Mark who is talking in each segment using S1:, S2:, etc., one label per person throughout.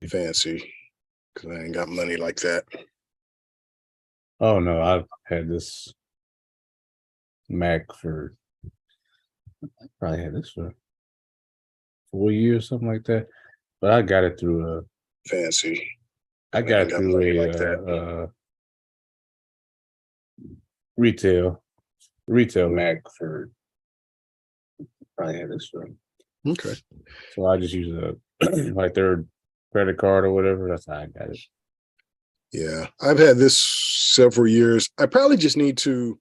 S1: fancy because I ain't got money like that.
S2: Oh no, I've had this Mac for probably had this for 4 years, something like that. But I got it through
S1: Fancy.
S2: I got it through
S1: money
S2: a
S1: like that.
S2: retail Mac for probably had this for.
S1: Okay.
S2: So I just use like their credit card or whatever. That's how I got it.
S1: Yeah, I've had this several years. I probably just need to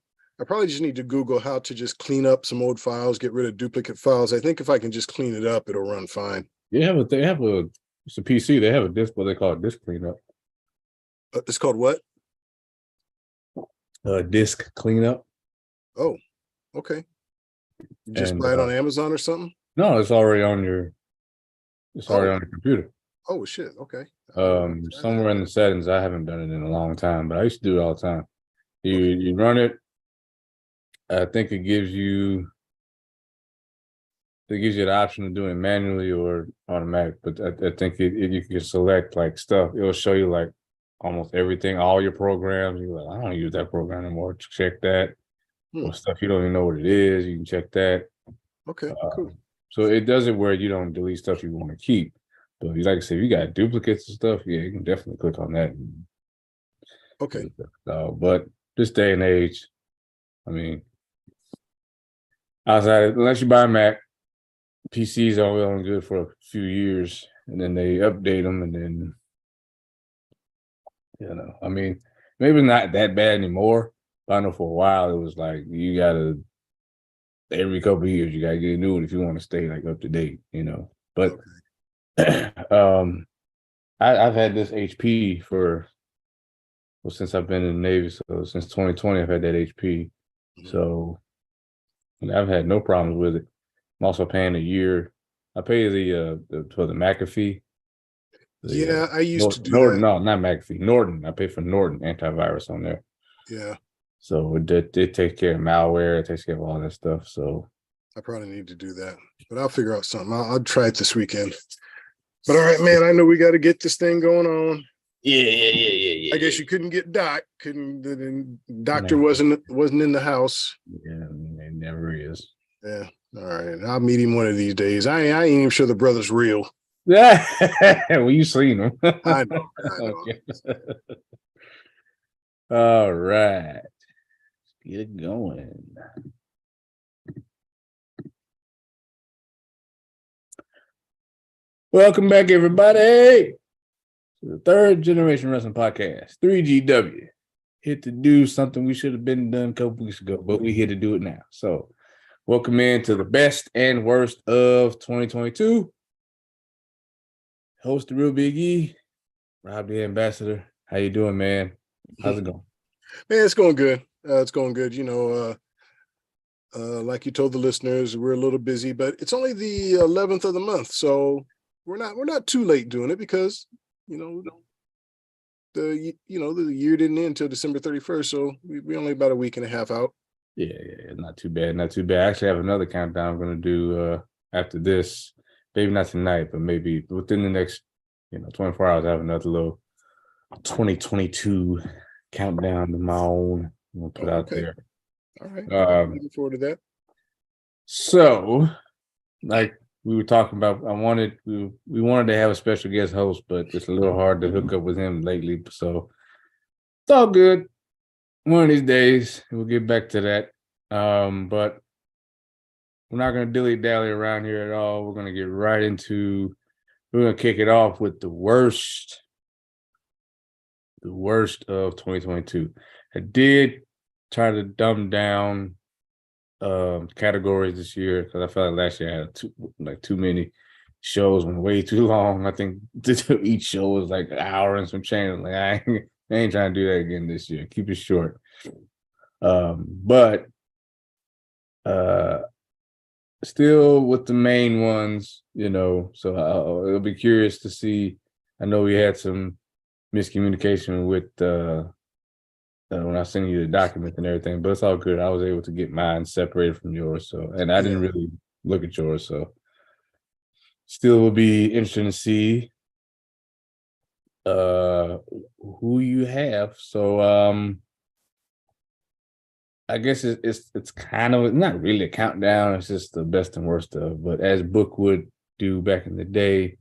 S1: Google how to just clean up some old files, get rid of duplicate files. I think if I can just clean it up, it'll run fine.
S2: It's a PC. They have a disk, what they call a disk cleanup.
S1: It's called what?
S2: Disk cleanup.
S1: Oh, okay. You just buy it on Amazon or something?
S2: No, it's already on your computer.
S1: Oh shit. Okay.
S2: Somewhere in the settings, I haven't done it in a long time, but I used to do it all the time. You run it. I think it gives you the option of doing it manually or automatic, but I think you can select like stuff. It'll show you like almost everything, all your programs. You're like, I don't use that program anymore. Check that. Or stuff you don't even know what it is, you can check that.
S1: Okay, cool.
S2: So it does it where you don't delete stuff you want to keep. But like I said, if you got duplicates and stuff, yeah, you can definitely click on that.
S1: Okay.
S2: But this day and age, I mean, unless you buy a Mac, PCs are only good for a few years, and then they update them, and then I mean, maybe not that bad anymore. But I know for a while it was like you gotta every couple of years you gotta get a new one if you want to stay like up to date, But I've had this HP since I've been in the Navy, so since 2020 I've had that HP. So I've had no problems with it. I'm also paying a year. I pay for the McAfee.
S1: I used to do
S2: Norton.
S1: that.
S2: No, not McAfee. Norton. I pay for Norton antivirus on there.
S1: Yeah.
S2: So it takes care of malware. It takes care of all that stuff. So
S1: I probably need to do that, but I'll figure out something. I'll try it this weekend. But all right, man, I know we got to get this thing going on.
S2: Yeah.
S1: I guess you couldn't get Doc. The doctor wasn't in the house.
S2: Yeah, it never is.
S1: Yeah. All right. I'll meet him one of these days. I ain't even sure the brother's real.
S2: Yeah. Well, you seen him.
S1: I know.
S2: Okay. All right. Let's get it going. Welcome back, everybody, to the Third Generation Wrestling Podcast, 3GW. Here to do something we should have been done a couple weeks ago, but we're here to do it now. So, welcome in to the best and worst of 2022. Host the Real Big E, Rob the Ambassador. How you doing, man? How's it going?
S1: Man, it's going good. It's going good. Like you told the listeners, we're a little busy, but it's only the 11th of the month, so we're not too late doing it because the year didn't end until December 31st, so we only about a week and a half out.
S2: Yeah, not too bad. I actually have another countdown I'm going to do after this. Maybe not tonight, but maybe within the next 24 hours. I have another little 2022 countdown of my own. I'm going to put out there.
S1: All right. Looking forward to that.
S2: So, like we were talking about, we wanted to have a special guest host, but it's a little hard to hook up with him lately. So it's all good. One of these days we'll get back to that. But we're not going to dilly-dally around here at all. We're going to get right into. We're going to kick it off with the worst of 2022. I did try to dumb down categories this year because I felt like last year I had too many shows, went way too long. I think each show was like an hour and some change. Like I ain't trying to do that again this year. Keep it short. But still with the main ones, so I'll be curious to see. I know we had some miscommunication with when I sent you the documents and everything, but it's all good. I was able to get mine separated from yours, and I didn't really look at yours, so still will be interesting to see who you have. So I guess it's kind of not really a countdown. It's just the best and worst of. But as Book would do back in the day,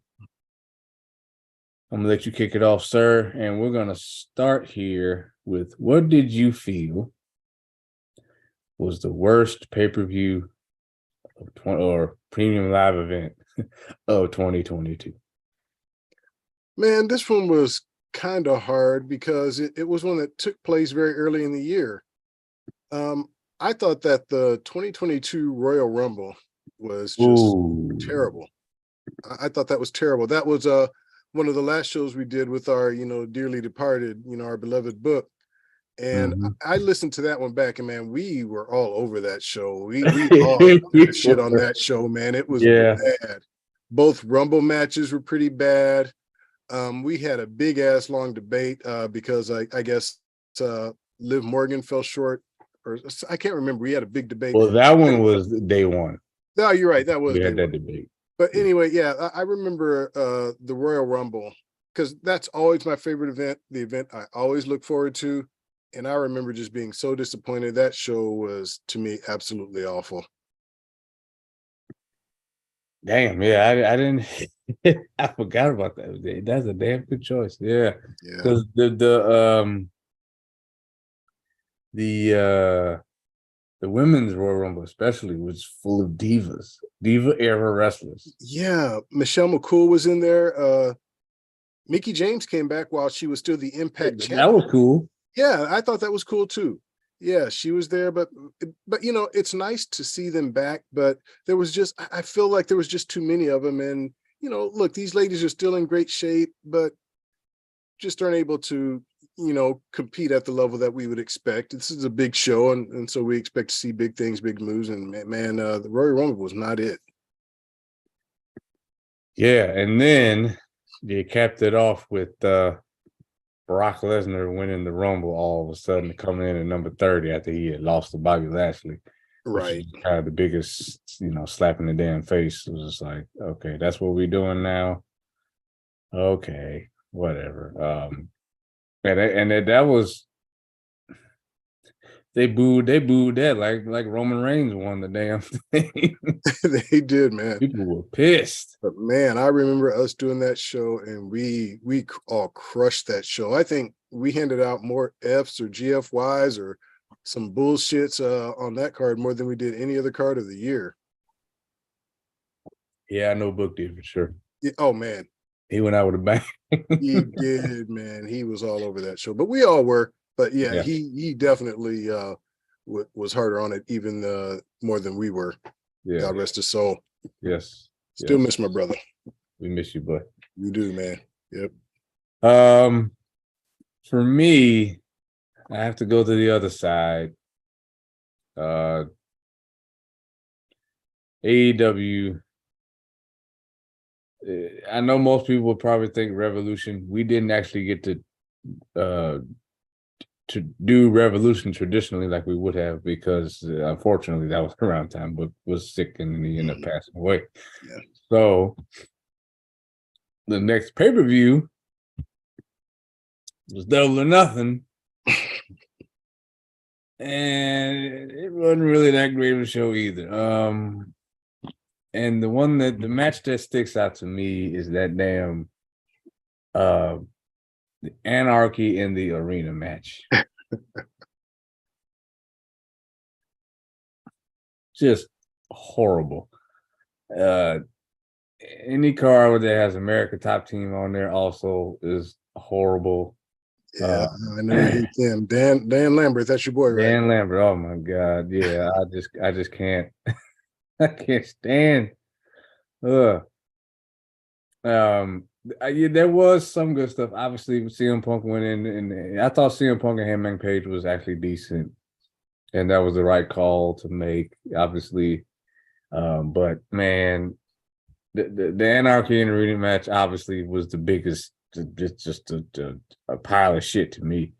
S2: I'm gonna let you kick it off, sir, and we're gonna start here with what did you feel was the worst pay-per-view of or premium live event of 2022?
S1: Man, this one was kind of hard because it was one that took place very early in the year. I thought that the 2022 Royal Rumble was just terrible. I thought that was terrible. That was one of the last shows we did with our, dearly departed, our beloved Book. And
S2: Mhm.
S1: I listened to that one back, and man, we were all over that show. We all shit on that show, man. It was
S2: Yeah.
S1: bad. Both Rumble matches were pretty bad. We had a big ass long debate because I guess Liv Morgan fell short, or I can't remember. We had a big debate.
S2: Well, that one was day one.
S1: No, you're right. That was
S2: We had
S1: day
S2: that
S1: one.
S2: debate.
S1: But anyway, yeah, I remember the Royal Rumble because that's always my favorite event, the event I always look forward to. And I remember just being so disappointed. That show was, to me, absolutely awful.
S2: Damn, yeah, I didn't I forgot about that. That's a damn good choice. Yeah.
S1: Yeah.
S2: Because the women's Royal Rumble especially was full of divas, diva era wrestlers.
S1: Yeah. Michelle McCool was in there. Mickey James came back while she was still the Impact champion.
S2: That was cool.
S1: Yeah, I thought that was cool too. Yeah, she was there, but it's nice to see them back. But there was just, I feel like there was just too many of them. And look, these ladies are still in great shape, but just aren't able to, compete at the level that we would expect. This is a big show, and so we expect to see big things, big moves. And man, the Royal Rumble was not it.
S2: Yeah, and then you capped it off with Brock Lesnar winning the Rumble all of a sudden, coming in at number 30 after he had lost to Bobby Lashley.
S1: Right.
S2: Which is kind of the biggest, slap in the damn face. It was just like, okay, that's what we're doing now. Okay, whatever. And that was they booed that like Roman Reigns won the damn thing.
S1: They did, man.
S2: People were pissed.
S1: But man, I remember us doing that show, and we all crushed that show. I think we handed out more Fs or GFYs or some bullshits on that card more than we did any other card of the year.
S2: Yeah, I know Book did for sure.
S1: Yeah, oh man,
S2: he went out with a bang.
S1: He did, man. He was all over that show, but we all were. But yeah. He definitely was harder on it, even more than we were. Yeah. God rest his soul.
S2: Yes.
S1: Still miss my brother.
S2: We miss you, boy.
S1: You do, man. Yep.
S2: For me, I have to go to the other side. AEW. I know most people would probably think Revolution. We didn't actually get to do Revolution traditionally like we would have because unfortunately that was around time, but was sick and he ended up passing away.
S1: Yeah.
S2: So the next pay-per-view was Double or Nothing. And it wasn't really that great of a show either. And the match that sticks out to me is that damn the Anarchy in the Arena match. Just horrible. Any card that has America Top Team on there also is horrible.
S1: Yeah, I know him. Dan Lambert, that's your boy, right?
S2: Dan Lambert. Oh my God. Yeah, I just can't. I can't stand. There was some good stuff. Obviously, CM Punk went in, and I thought CM Punk and Hangman Page was actually decent, and that was the right call to make. Obviously, but man, the Anarchy in the Arena match obviously was the biggest. Just a pile of shit to me.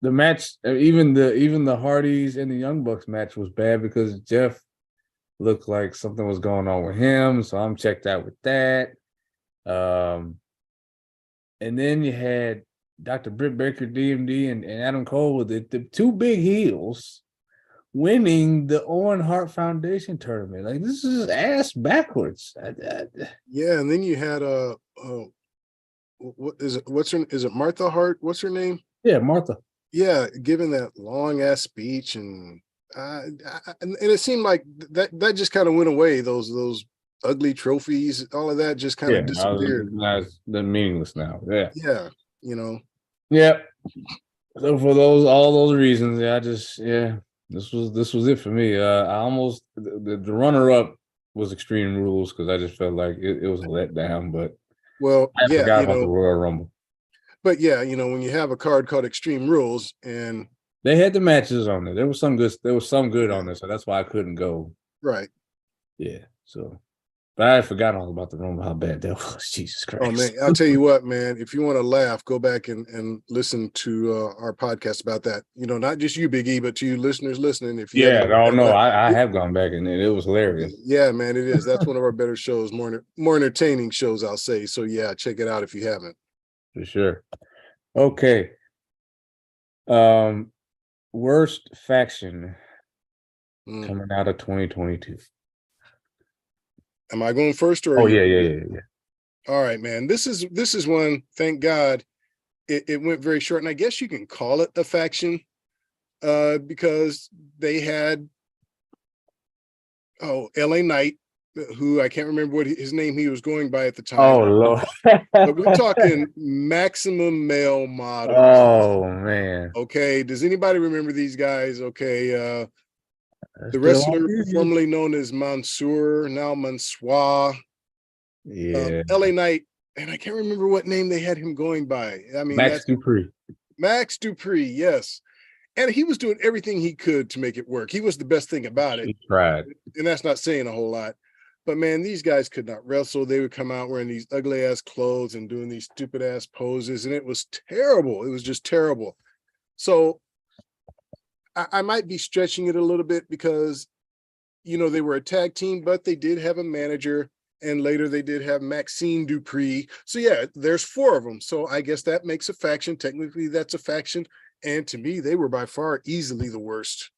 S2: The match, even the Hardys and the Young Bucks match was bad because Jeff looked like something was going on with him, so I'm checked out with that. And then you had Dr. Britt Baker, DMD, and Adam Cole with the two big heels winning the Owen Hart Foundation tournament. Like, this is ass backwards.
S1: Yeah, and then you had what is it? Is it Martha Hart? What's her name?
S2: Yeah, Martha.
S1: Yeah, giving that long ass speech, and and it seemed like that just kind of went away. Those ugly trophies, all of that just kind of disappeared.
S2: They're meaningless now. Yeah.
S1: Yeah, you know.
S2: Yeah. So for all those reasons, this was it for me. I almost the runner up was Extreme Rules because I just felt like it was a letdown, but
S1: Well,
S2: I
S1: yeah,
S2: forgot about the Royal Rumble.
S1: but yeah, when you have a card called Extreme Rules, and
S2: they had the matches on there. There was some good on there, so that's why I couldn't go.
S1: Right.
S2: Yeah. So, but I forgot all about the Rumble, how bad that was. Jesus Christ.
S1: Oh man, I'll tell you what, man. If you want to laugh, go back and listen to our podcast about that. Not just you, Big E, but to you listeners listening. If you
S2: I have gone back and it was hilarious.
S1: Yeah, man, it is. That's one of our better shows, more entertaining shows, I'll say. So yeah, check it out if you haven't.
S2: For sure. Okay. Worst faction coming out of 2022.
S1: Am I going first or?
S2: Oh yeah.
S1: All right, man. This is one. Thank God, it went very short, and I guess you can call it a faction, because they had LA Knight, who I can't remember what his name he was going by at the time.
S2: Oh Lord.
S1: But we're talking Maximum Male Models.
S2: Oh man.
S1: Okay. Does anybody remember these guys? Okay. The wrestler formerly known as Mansoor, now Mansoor.
S2: Yeah.
S1: LA Knight, and I can't remember what name they had him going by. I mean,
S2: Max Dupree.
S1: Max Dupree, yes. And he was doing everything he could to make it work. He was the best thing about it.
S2: He tried.
S1: And that's not saying a whole lot. But man, these guys could not wrestle. They would come out wearing these ugly ass clothes and doing these stupid ass poses. And it was terrible. It was just terrible. So I might be stretching it a little bit because, they were a tag team, but they did have a manager. And later they did have Maxine Dupree. So yeah, there's 4 of them. So I guess that makes a faction. Technically, that's a faction. And to me, they were by far easily the worst.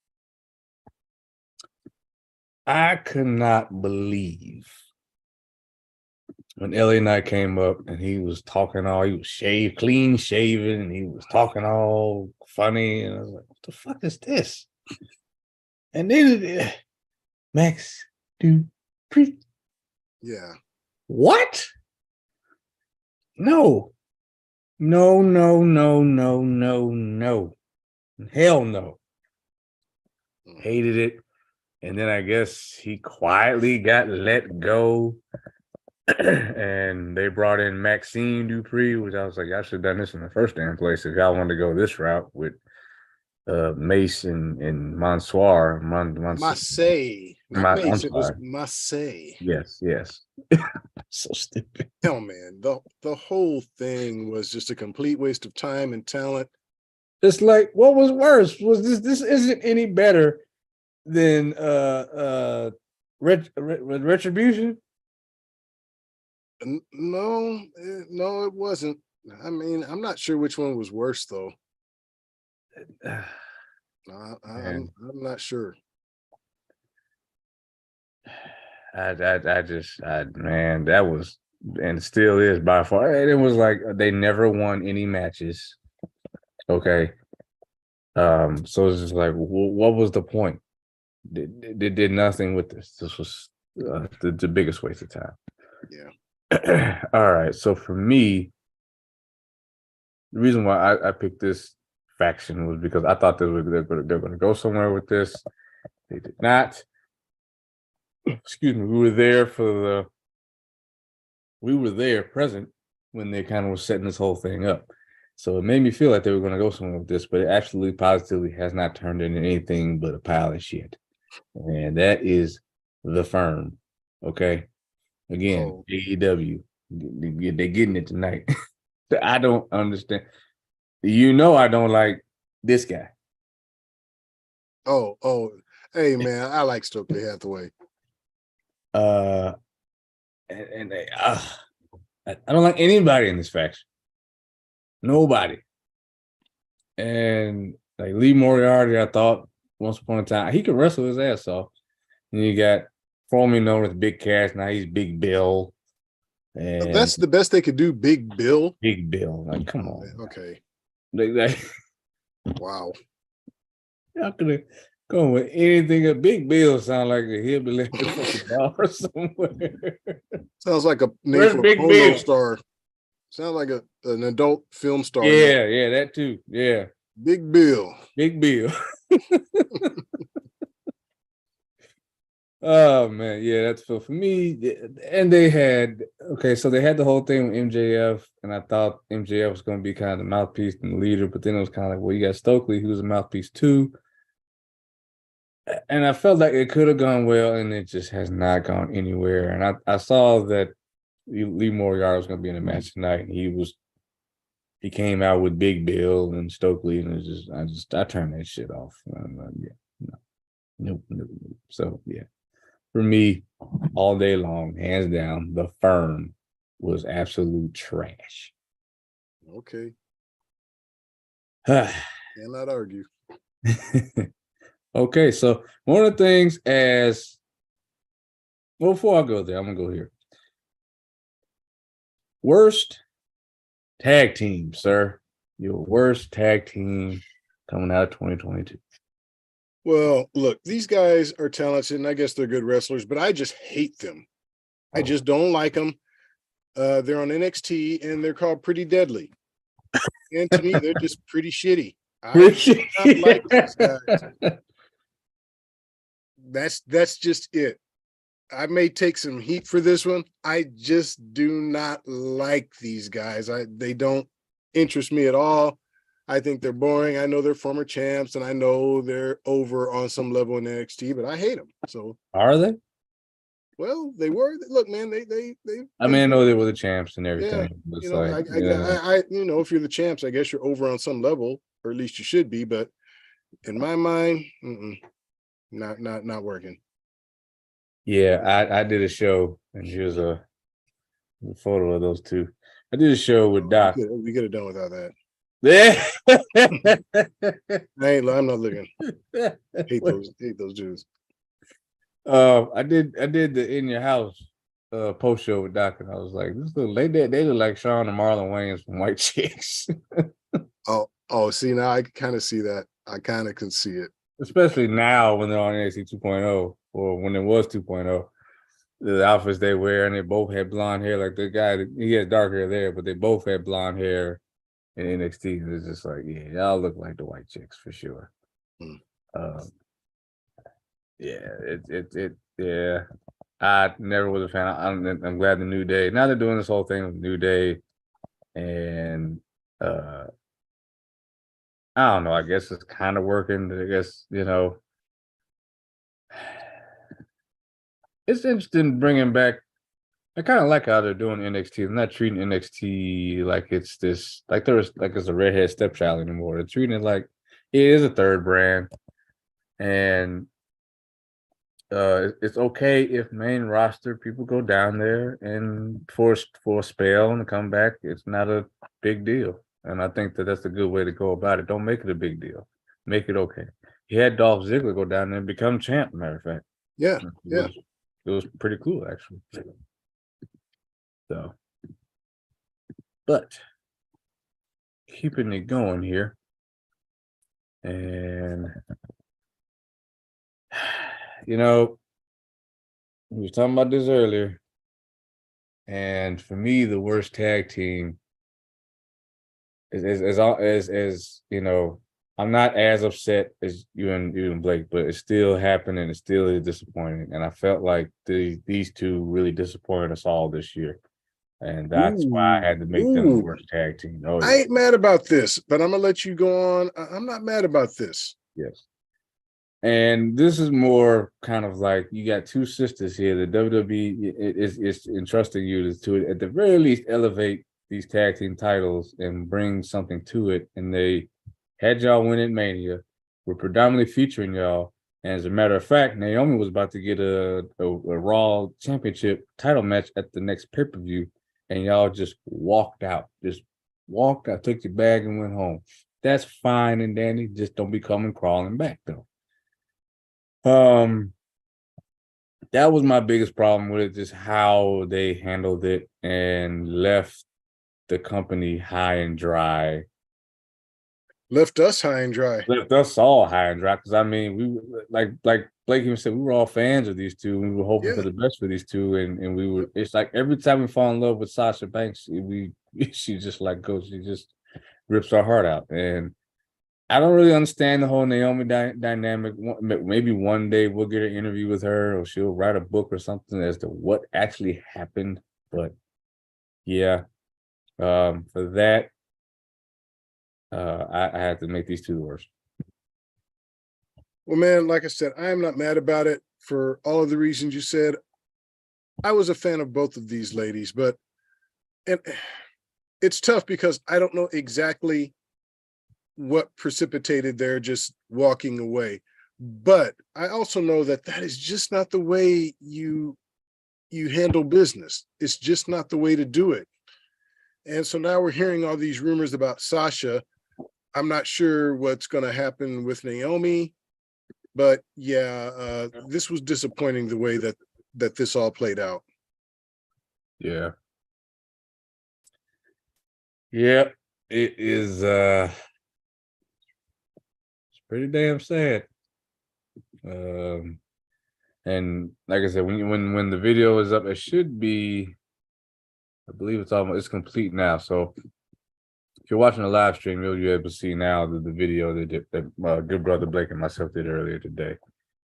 S2: I could not believe when LA Knight came up and he was talking he was clean shaven, and he was talking all funny. And I was like, what the fuck is this? And then Max Dupree.
S1: Yeah.
S2: What? No. Hell no. Hated it. And then I guess he quietly got let go. And they brought in Maxine Dupree, which I was like, I should have done this in the first damn place if y'all wanted to go this route with Mace and Mansoor.
S1: Massey. Not Mace, it was Massey.
S2: Yes. So stupid.
S1: Hell, man, the whole thing was just a complete waste of time and talent.
S2: It's like, what was worse? Was this isn't any better than Retribution?
S1: No, it wasn't. I mean, I'm not sure which one was worse though. I'm not sure.
S2: Man, that was, and still is by far. And it was like they never won any matches. Okay. So it's just like, what was the point? They did nothing with this. This was the biggest waste of time.
S1: Yeah.
S2: All right. So for me, the reason why I picked this faction was because I thought they're going to go somewhere with this. They did not. Excuse me. We were there present when they kind of were setting this whole thing up. So it made me feel like they were going to go somewhere with this, but it absolutely positively has not turned into anything but a pile of shit. And that is The Firm. Okay. Again, AEW. They're getting it tonight. I don't understand. I don't like this guy.
S1: Hey man, I like Stokely Hathaway.
S2: I don't like anybody in this faction. Nobody. And like Lee Moriarty, I thought once upon a time he could wrestle his ass off. And you got formerly known as Big Cass, now he's Big Bill. And
S1: That's the best they could do, Big Bill.
S2: Big Bill. Like, come on.
S1: Okay.
S2: Like,
S1: Wow.
S2: how could they go with anything? Big Bill sound like a hillbilly bar somewhere.
S1: Sounds like a name
S2: Where's
S1: for a
S2: Big
S1: porno
S2: Bill?
S1: star. Sounds like an adult film star.
S2: Yeah, that too. Yeah.
S1: Big Bill.
S2: Big Bill. Oh man, yeah, that's for me. And they had so they had the whole thing with MJF, and I thought MJF was going to be kind of the mouthpiece and the leader, but then it was kind of like, well, you got Stokely, who was a mouthpiece too, and I felt like it could have gone well, and it just has not gone anywhere. And I saw that Lee Moriarty was going to be in the match tonight, and he came out with Big Bill and Stokely, and I turned that shit off. Nope. So yeah. For me, all day long, hands down, the Firm was absolute trash.
S1: Okay. Cannot argue.
S2: Okay, so one of the things before I go there, I'm gonna go here. Worst tag team, sir. Your worst tag team coming out of 2022.
S1: Well, look, these guys are talented, and I guess they're good wrestlers, but I just hate them. I just don't like them. They're on NXT, and they're called Pretty Deadly. And to me, they're just pretty shitty. I do not like these guys. That's just it. I may take some heat for this one. I just do not like these guys. They don't interest me at all. I think they're boring. I know they're former champs, and I know they're over on some level in NXT, but I hate them. So
S2: are they?
S1: Well, they were. Look, man, they.
S2: I mean, I know they were the champs and everything.
S1: Yeah,
S2: It's
S1: you know,
S2: like,
S1: if you're the champs, I guess you're over on some level, or at least you should be. But in my mind, not working.
S2: Yeah, I did a show, and here's a photo of those two. I did a show with Doc.
S1: We could have done without that.
S2: Yeah.
S1: I'm not looking. Hate those dudes.
S2: I did the In Your House post show with Doc, and I was like, they look like Sean and Marlon Wayans from White Chicks.
S1: See, now I kind of see that. I kind of can see it.
S2: Especially now when they're on NXT 2.0, or when it was 2.0. The outfits they wear, and they both had blonde hair. Like the guy, he had dark hair there, but they both had blonde hair in NXT. It's just like, yeah, y'all look like the White Chicks for sure. Yeah, I never was a fan. I'm glad the New Day. Now they're doing this whole thing with New Day, and I don't know. I guess it's kind of working. I guess it's interesting bringing back. I kind of like how they're doing NXT. They're not treating NXT like it's this, like it's a redhead stepchild anymore. They're treating it like it is a third brand, and it's okay if main roster people go down there and for a spell and come back. It's not a big deal, and I think that's a good way to go about it. Don't make it a big deal. Make it okay. He had Dolph Ziggler go down there and become champ. Matter of fact,
S1: yeah.
S2: It was pretty cool actually. So, but keeping it going here, and we were talking about this earlier, and for me, the worst tag team is I'm not as upset as you and Blake, but it's still happening. It still is disappointing, and I felt like these two really disappointed us all this year. And that's why I had to make them the worst tag team. Oh, yeah.
S1: I ain't mad about this, but I'm gonna let you go on. I'm not mad about this.
S2: Yes. And this is more kind of like you got two sisters here. The WWE is entrusting you to at the very least elevate these tag team titles and bring something to it. And they had y'all win at Mania. We're predominantly featuring y'all. And as a matter of fact, Naomi was about to get a Raw Championship title match at the next pay-per-view. and y'all just walked out, took your bag and went home. That's fine and dandy. Just don't be coming crawling back though. That was my biggest problem with it, just how they handled it and left the company high and dry.
S1: Left us high and dry.
S2: Left us all high and dry. Because I mean, we like Blake even said, we were all fans of these two, and we were hoping for the best for these two. And we were. It's like every time we fall in love with Sasha Banks, she just like goes, she just rips our heart out. And I don't really understand the whole Naomi dynamic. Maybe one day we'll get an interview with her, or she'll write a book or something as to what actually happened. But yeah, for that, I had to make these two the worst.
S1: Well, man, like I said, I am not mad about it for all of the reasons you said. I was a fan of both of these ladies, but it's tough because I don't know exactly what precipitated their just walking away. But I also know that is just not the way you handle business. It's just not the way to do it. And so now we're hearing all these rumors about Sasha. I'm not sure what's going to happen with Naomi, but yeah, this was disappointing the way that this all played out.
S2: Yeah. Yep, it is it's pretty damn sad. And like I said, when the video is up, it should be, I believe it's complete now. So if you're watching the live stream, you'll be able to see now the video that Good Brother Blake and myself did earlier today.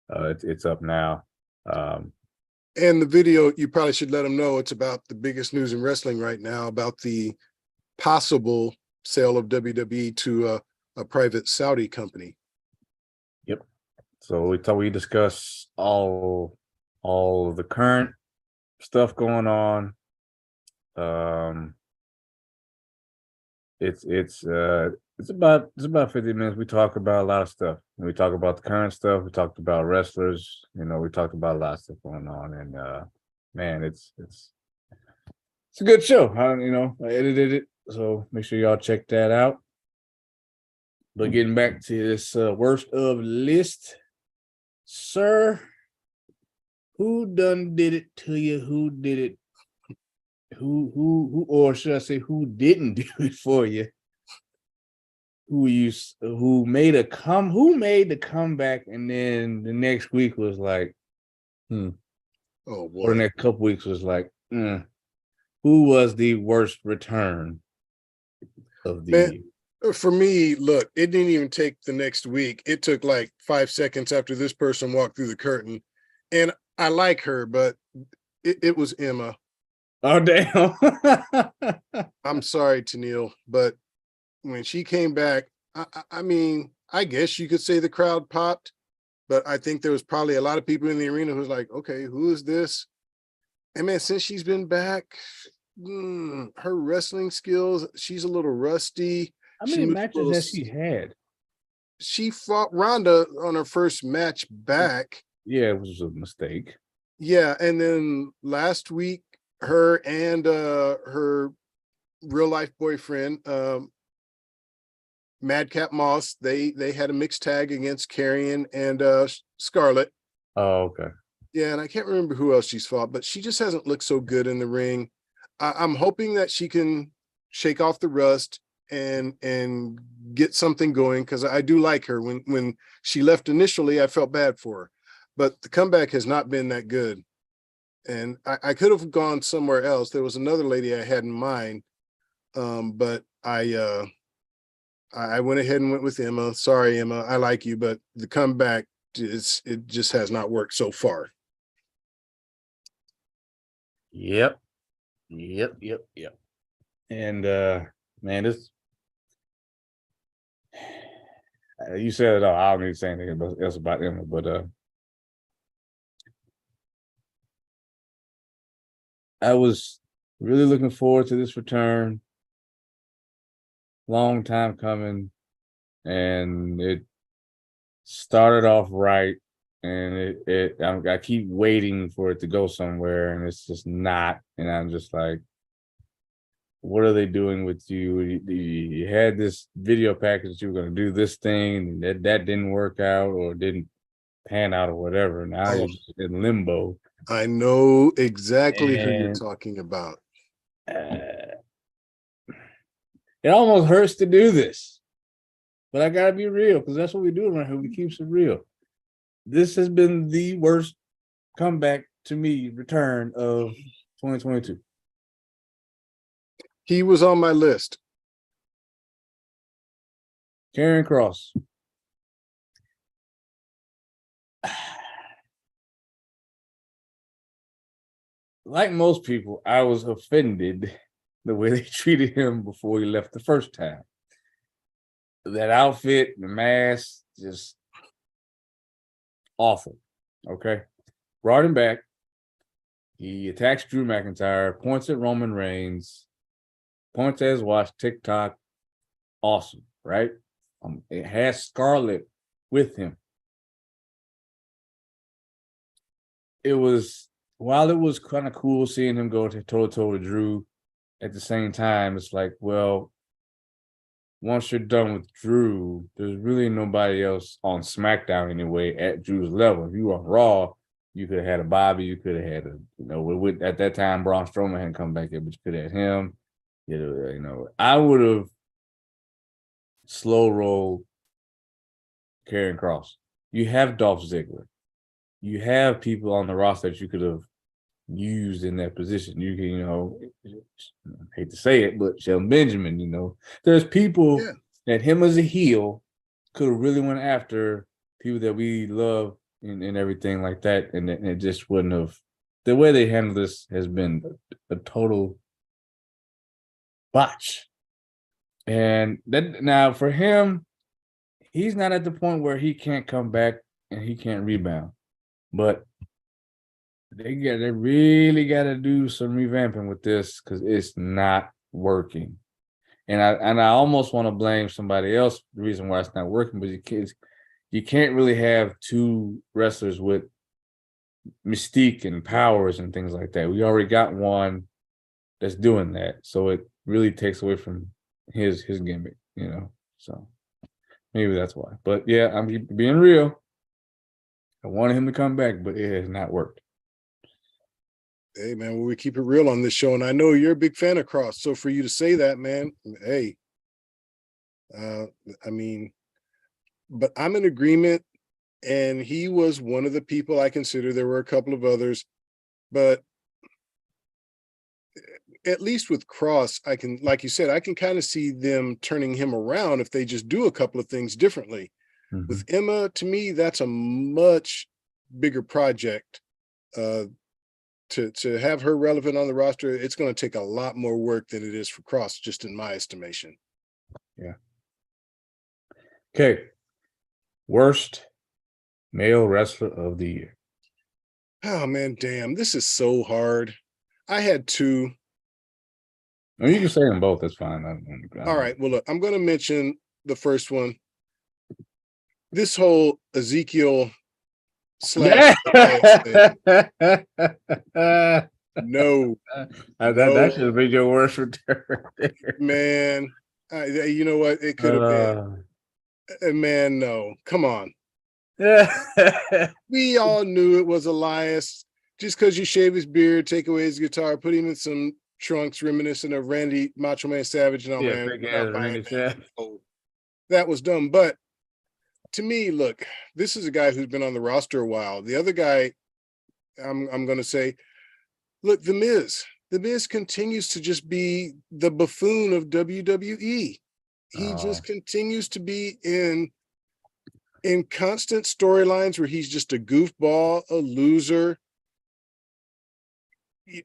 S2: It's up now.
S1: And the video, you probably should let them know it's about the biggest news in wrestling right now, about the possible sale of WWE to a private Saudi company.
S2: Yep. So we discuss all of the current stuff going on. It's about 50 minutes. We talk about a lot of stuff. We talk about the current stuff. We talked about wrestlers. We talked about a lot of stuff going on. And man, it's a good show. I edited it, so make sure y'all check that out. But getting back to this worst of list, sir, who done did it to you? Who did it? Who, or should I say, who didn't do it for you? Who made the comeback, and then the next week was like,
S1: oh boy.
S2: Or the next couple weeks was like, who was the worst return of the year?
S1: For me, look, it didn't even take the next week. It took like 5 seconds after this person walked through the curtain. And I like her, but it was Emma.
S2: Oh, damn.
S1: I'm sorry, Tenille, but when she came back, I mean, I guess you could say the crowd popped, but I think there was probably a lot of people in the arena who was like, okay, who is this? And man, since she's been back, her wrestling skills, she's a little rusty.
S2: How many matches has she had?
S1: She fought Ronda on her first match back.
S2: Yeah, it was a mistake.
S1: Yeah, and then last week, her and her real life boyfriend, Madcap Moss, they had a mixed tag against Karrion and Scarlett.
S2: Oh, okay.
S1: Yeah, and I can't remember who else she's fought, but she just hasn't looked so good in the ring. I'm hoping that she can shake off the rust and get something going, because I do like her. When she left initially, I felt bad for her, but the comeback has not been that good. And I could have gone somewhere else. There was another lady I had in mind, but I went ahead and went with Emma. Sorry, Emma, I like you, but the comeback it just has not worked so far.
S2: Yep. And man, this you said it all. I don't need to say anything else about Emma, but I was really looking forward to this return. Long time coming, and it started off right, and I keep waiting for it to go somewhere, and it's just not. And I'm just like, what are they doing with you? You had this video package that you were going to do this thing, and that didn't work out or didn't pan out or whatever. Now
S1: Oh,
S2: you're just in limbo.
S1: I know exactly who you're
S2: And
S1: talking about.
S2: it almost hurts to do this, but I gotta be real because that's what we do around here. We keep it real. This has been the worst comeback to me return of 2022.
S1: He was on my list.
S2: Karrion Kross. Like most people, I was offended the way they treated him before he left the first time. That outfit, the mask, just awful. Okay. Brought him back. He attacks Drew McIntyre, points at Roman Reigns, points at his watch, TikTok. Awesome, right? It has Scarlett with him. While it was kind of cool seeing him go toe-to-toe with Drew, at the same time, it's like, well, once you're done with Drew, there's really nobody else on SmackDown anyway at Drew's level. If you were on Raw, you could have had a Bobby, you could have had at that time Braun Strowman hadn't come back yet, but you could have had him. I would have slow rolled Karrion Kross. You have Dolph Ziggler. You have people on the roster that you could have used in that position. You can, I hate to say it, but Shelton Benjamin, there's people that him as a heel could have really went after, people that we love and everything like that. And it just wouldn't have. The way they handle this has been a total botch. And that now for him, he's not at the point where he can't come back and he can't rebound. But they really got to do some revamping with this because it's not working. And I almost want to blame somebody else the reason why it's not working, but you can't really have two wrestlers with mystique and powers and things like that. We already got one that's doing that, so it really takes away from his gimmick, So maybe that's why. But yeah, I'm being real. I wanted him to come back, but it has not worked.
S1: Hey man, we keep it real on this show, and I know you're a big fan of Kross. So for you to say that, man, hey, but I'm in agreement. And he was one of the people I consider. There were a couple of others, but at least with Kross, I can, like you said, I can kind of see them turning him around if they just do a couple of things differently. Mm-hmm. With Emma, to me, that's a much bigger project. To have her relevant on the roster, it's going to take a lot more work than it is for Kross, just in my estimation.
S2: Yeah. Okay. Worst male wrestler of the year.
S1: Oh man, damn, this is so hard. I had two.
S2: No, you can say them both. That's fine.
S1: All right. Well, look, I'm going to mention the first one. This whole Ezekiel slash no,
S2: that should have been your worst return.
S1: Man, you know what? It could have been. Man, no, come on. We all knew it was Elias. Just because you shave his beard, take away his guitar, put him in some trunks reminiscent of Randy Macho Man Savage. No, man, that was dumb. But to me, look, this is a guy who's been on the roster a while. The other guy, I'm going to say, look, The Miz. The Miz continues to just be the buffoon of WWE. He just continues to be in constant storylines where he's just a goofball, a loser.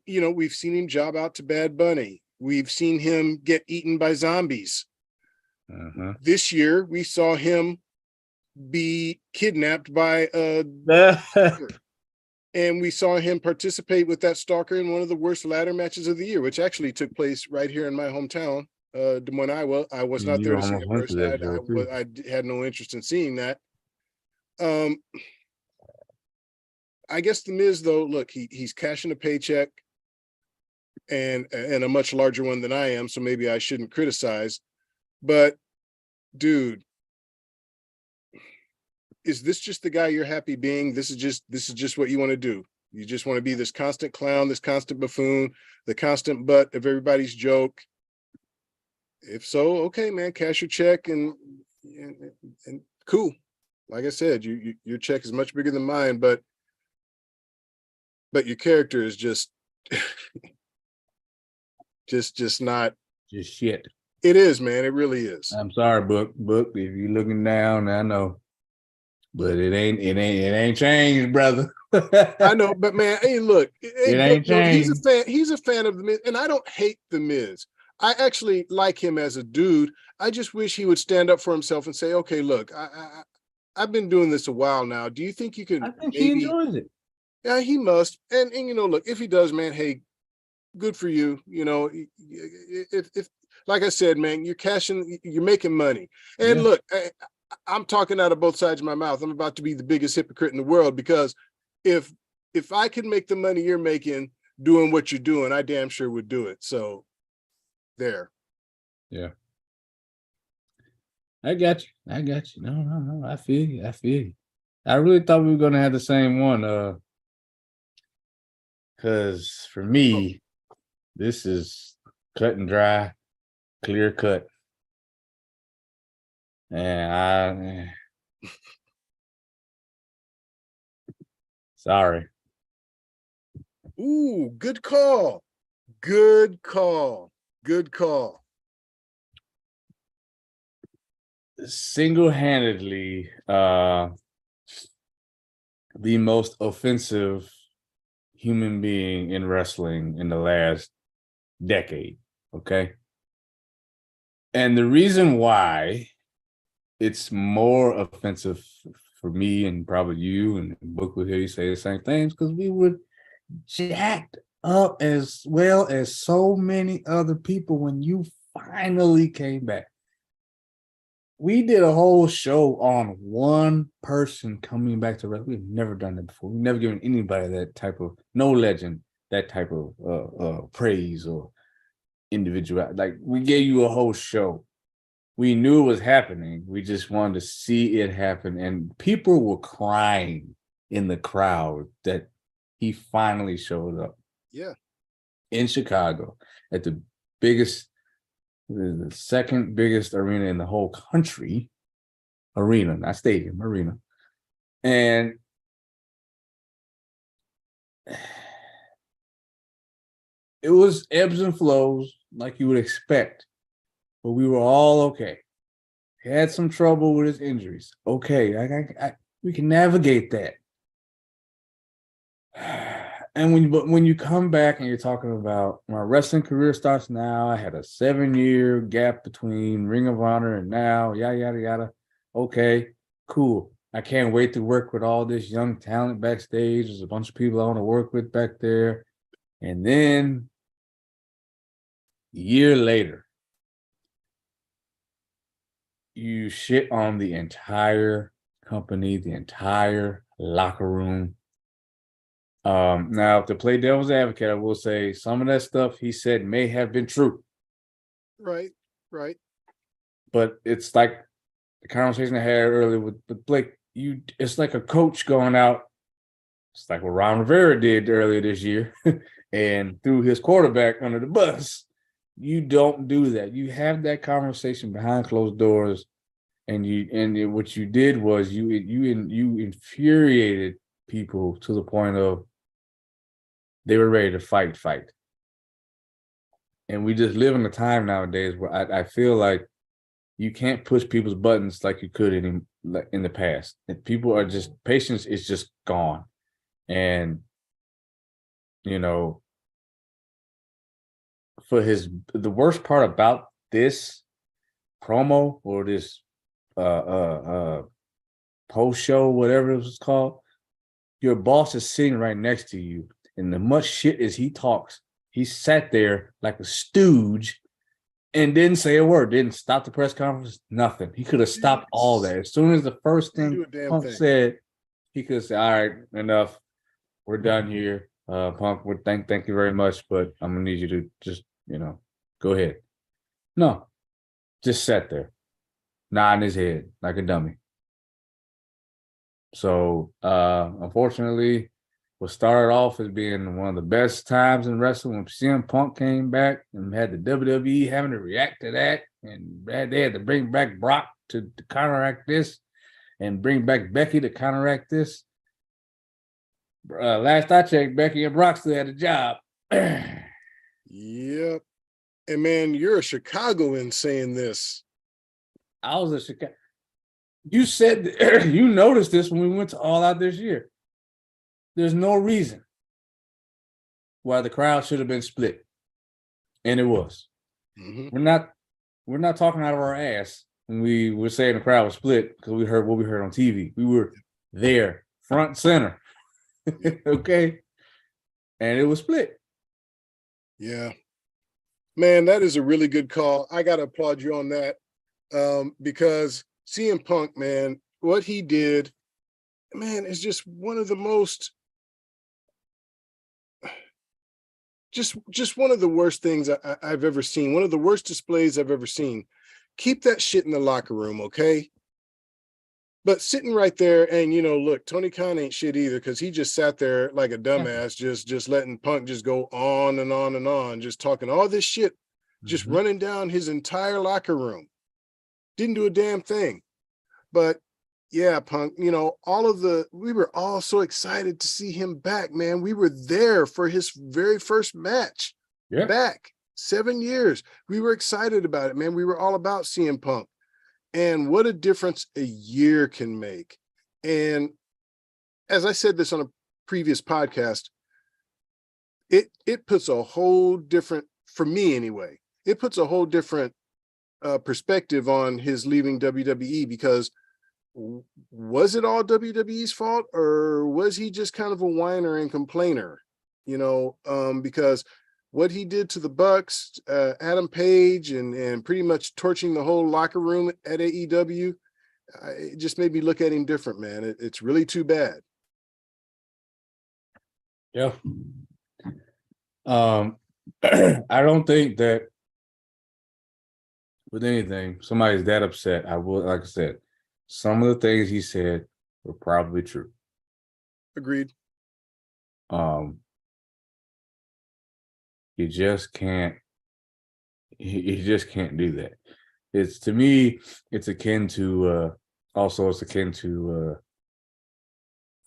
S1: We've seen him job out to Bad Bunny. We've seen him get eaten by zombies. Uh-huh. This year, we saw him be kidnapped by a and we saw him participate with that stalker in one of the worst ladder matches of the year, which actually took place right here in my hometown, Des Moines, Iowa. I was not there to see it first. I had no interest in seeing that. I guess The Miz, though, look, he's cashing a paycheck. and a much larger one than I am, so maybe I shouldn't criticize. But dude, is this just the guy you're happy being? This is just what you want to do. You just want to be this constant clown, this constant buffoon, the constant butt of everybody's joke. If so, okay, man, cash your check and cool. Like I said, your check is much bigger than mine, but your character is just just not.
S2: Just shit.
S1: It is, man. It really is.
S2: I'm sorry, Book. If you're looking down, I know. But it ain't changed, brother.
S1: I know, but man, hey, look,
S2: It ain't changed.
S1: He's a fan of the Miz, and I don't hate the Miz. I actually like him as a dude. I just wish he would stand up for himself and say, "Okay, look, I've been doing this a while now. Do you think you could?"
S2: I think he enjoys it.
S1: Yeah, he must. And you know, look, if he does, man, hey, good for you. You know, if like I said, man, you're making money. And
S2: Yeah.
S1: look, I'm talking out of both sides of my mouth. I'm about to be the biggest hypocrite in the world, because if I could make the money you're making doing what you're doing, I damn sure would do it. So there.
S2: Yeah. I got you. No. I feel you. I really thought we were gonna have the same one. Because for me, this is cut and dry, clear cut. And sorry.
S1: Ooh, good call. Good call. Good call.
S2: Single-handedly, the most offensive human being in wrestling in the last decade. Okay. And the reason why it's more offensive for me and probably you and Book will hear you say the same things, because we were jacked up as well as so many other people when you finally came back. We did a whole show on one person coming back to wrestling. We've never done that before. We've never given anybody that type of, no legend, that type of praise or individual. Like, we gave you a whole show. We knew it was happening. We just wanted to see it happen. And people were crying in the crowd that he finally showed up.
S1: Yeah.
S2: In Chicago at the biggest, the second biggest arena in the whole country. Arena, not stadium, arena. And it was ebbs and flows like you would expect. But we were all okay. He had some trouble with his injuries. Okay, we can navigate that. And when you come back and you're talking about my wrestling career starts now, I had a 7-year gap between Ring of Honor and now, yada, yada, yada. Okay, cool. I can't wait to work with all this young talent backstage. There's a bunch of people I want to work with back there. And then a year later, you shit on the entire company, the entire locker room. Now, to play devil's advocate, I will say some of that stuff he said may have been true.
S1: Right.
S2: But it's like the conversation I had earlier with Blake. It's like a coach going out. It's like what Ron Rivera did earlier this year and threw his quarterback under the bus. You don't do that. You have that conversation behind closed doors, and what you did was you infuriated people to the point of they were ready to fight. And we just live in a time nowadays where I feel like you can't push people's buttons like you could in the past. And people are just, patience is just gone. And, you know, the worst part about this promo or this post show, whatever it was called, your boss is sitting right next to you. And the much shit as he talks, he sat there like a stooge and didn't say a word, didn't stop the press conference, nothing. He could have stopped all that. As soon as the first thing Punk said, he could have said, all right, enough. We're done here. Punk, would thank you very much, but I'm gonna need you to just, go ahead. No, just sat there, nodding his head like a dummy. So unfortunately, what started off as being one of the best times in wrestling when CM Punk came back and had the WWE having to react to that, and they had to bring back Brock to counteract this, and bring back Becky to counteract this. Last I checked, Becky and Brock still had a job.
S1: Yep. And man, you're a Chicagoan saying this.
S2: I was a Chicago. You said you noticed this when we went to All Out this year. There's no reason why the crowd should have been split, and it was.
S1: Mm-hmm.
S2: We're not talking out of our ass when we were saying the crowd was split because we heard what we heard on TV. We were there, front center. Okay, and it was split.
S1: Yeah, man, that is a really good call. I got to applaud you on that, because CM Punk, man, what he did, man, is just one of the most, just one of the worst things I've ever seen. One of the worst displays I've ever seen. Keep that shit in the locker room, okay? But sitting right there, and look, Tony Khan ain't shit either, because he just sat there like a dumbass, just letting Punk just go on and on and on, just talking all this shit, just running down his entire locker room. Didn't do a damn thing. But yeah, Punk, we were all so excited to see him back, man. We were there for his very first match back 7 years. We were excited about it, man. We were all about CM Punk. And what a difference a year can make. And as I said this on a previous podcast, it puts a whole different, for me anyway, it puts a whole different perspective on his leaving WWE, because was it all WWE's fault, or was he just kind of a whiner and complainer? Because what he did to the Bucks, Adam Page, and pretty much torching the whole locker room at AEW, it just made me look at him different, man. It's really too bad.
S2: Yeah. I don't think that with anything, somebody's that upset. Like I said, some of the things he said were probably true.
S1: Agreed.
S2: You just can't. You just can't do that. To me, it's akin to. It's akin to.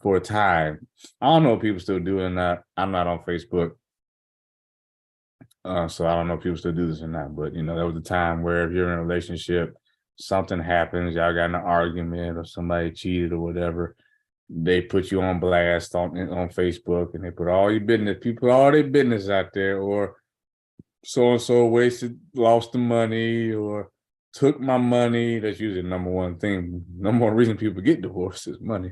S2: For a time, I don't know if people still do it or not. I'm not on Facebook, so I don't know if people still do this or not. But there was a time where if you're in a relationship, something happens, y'all got in an argument, or somebody cheated or whatever, they put you on blast on Facebook, and they put all your business, people, all their business out there, or so and so lost the money, or took my money. That's usually the number one thing. Number one reason people get divorced is money.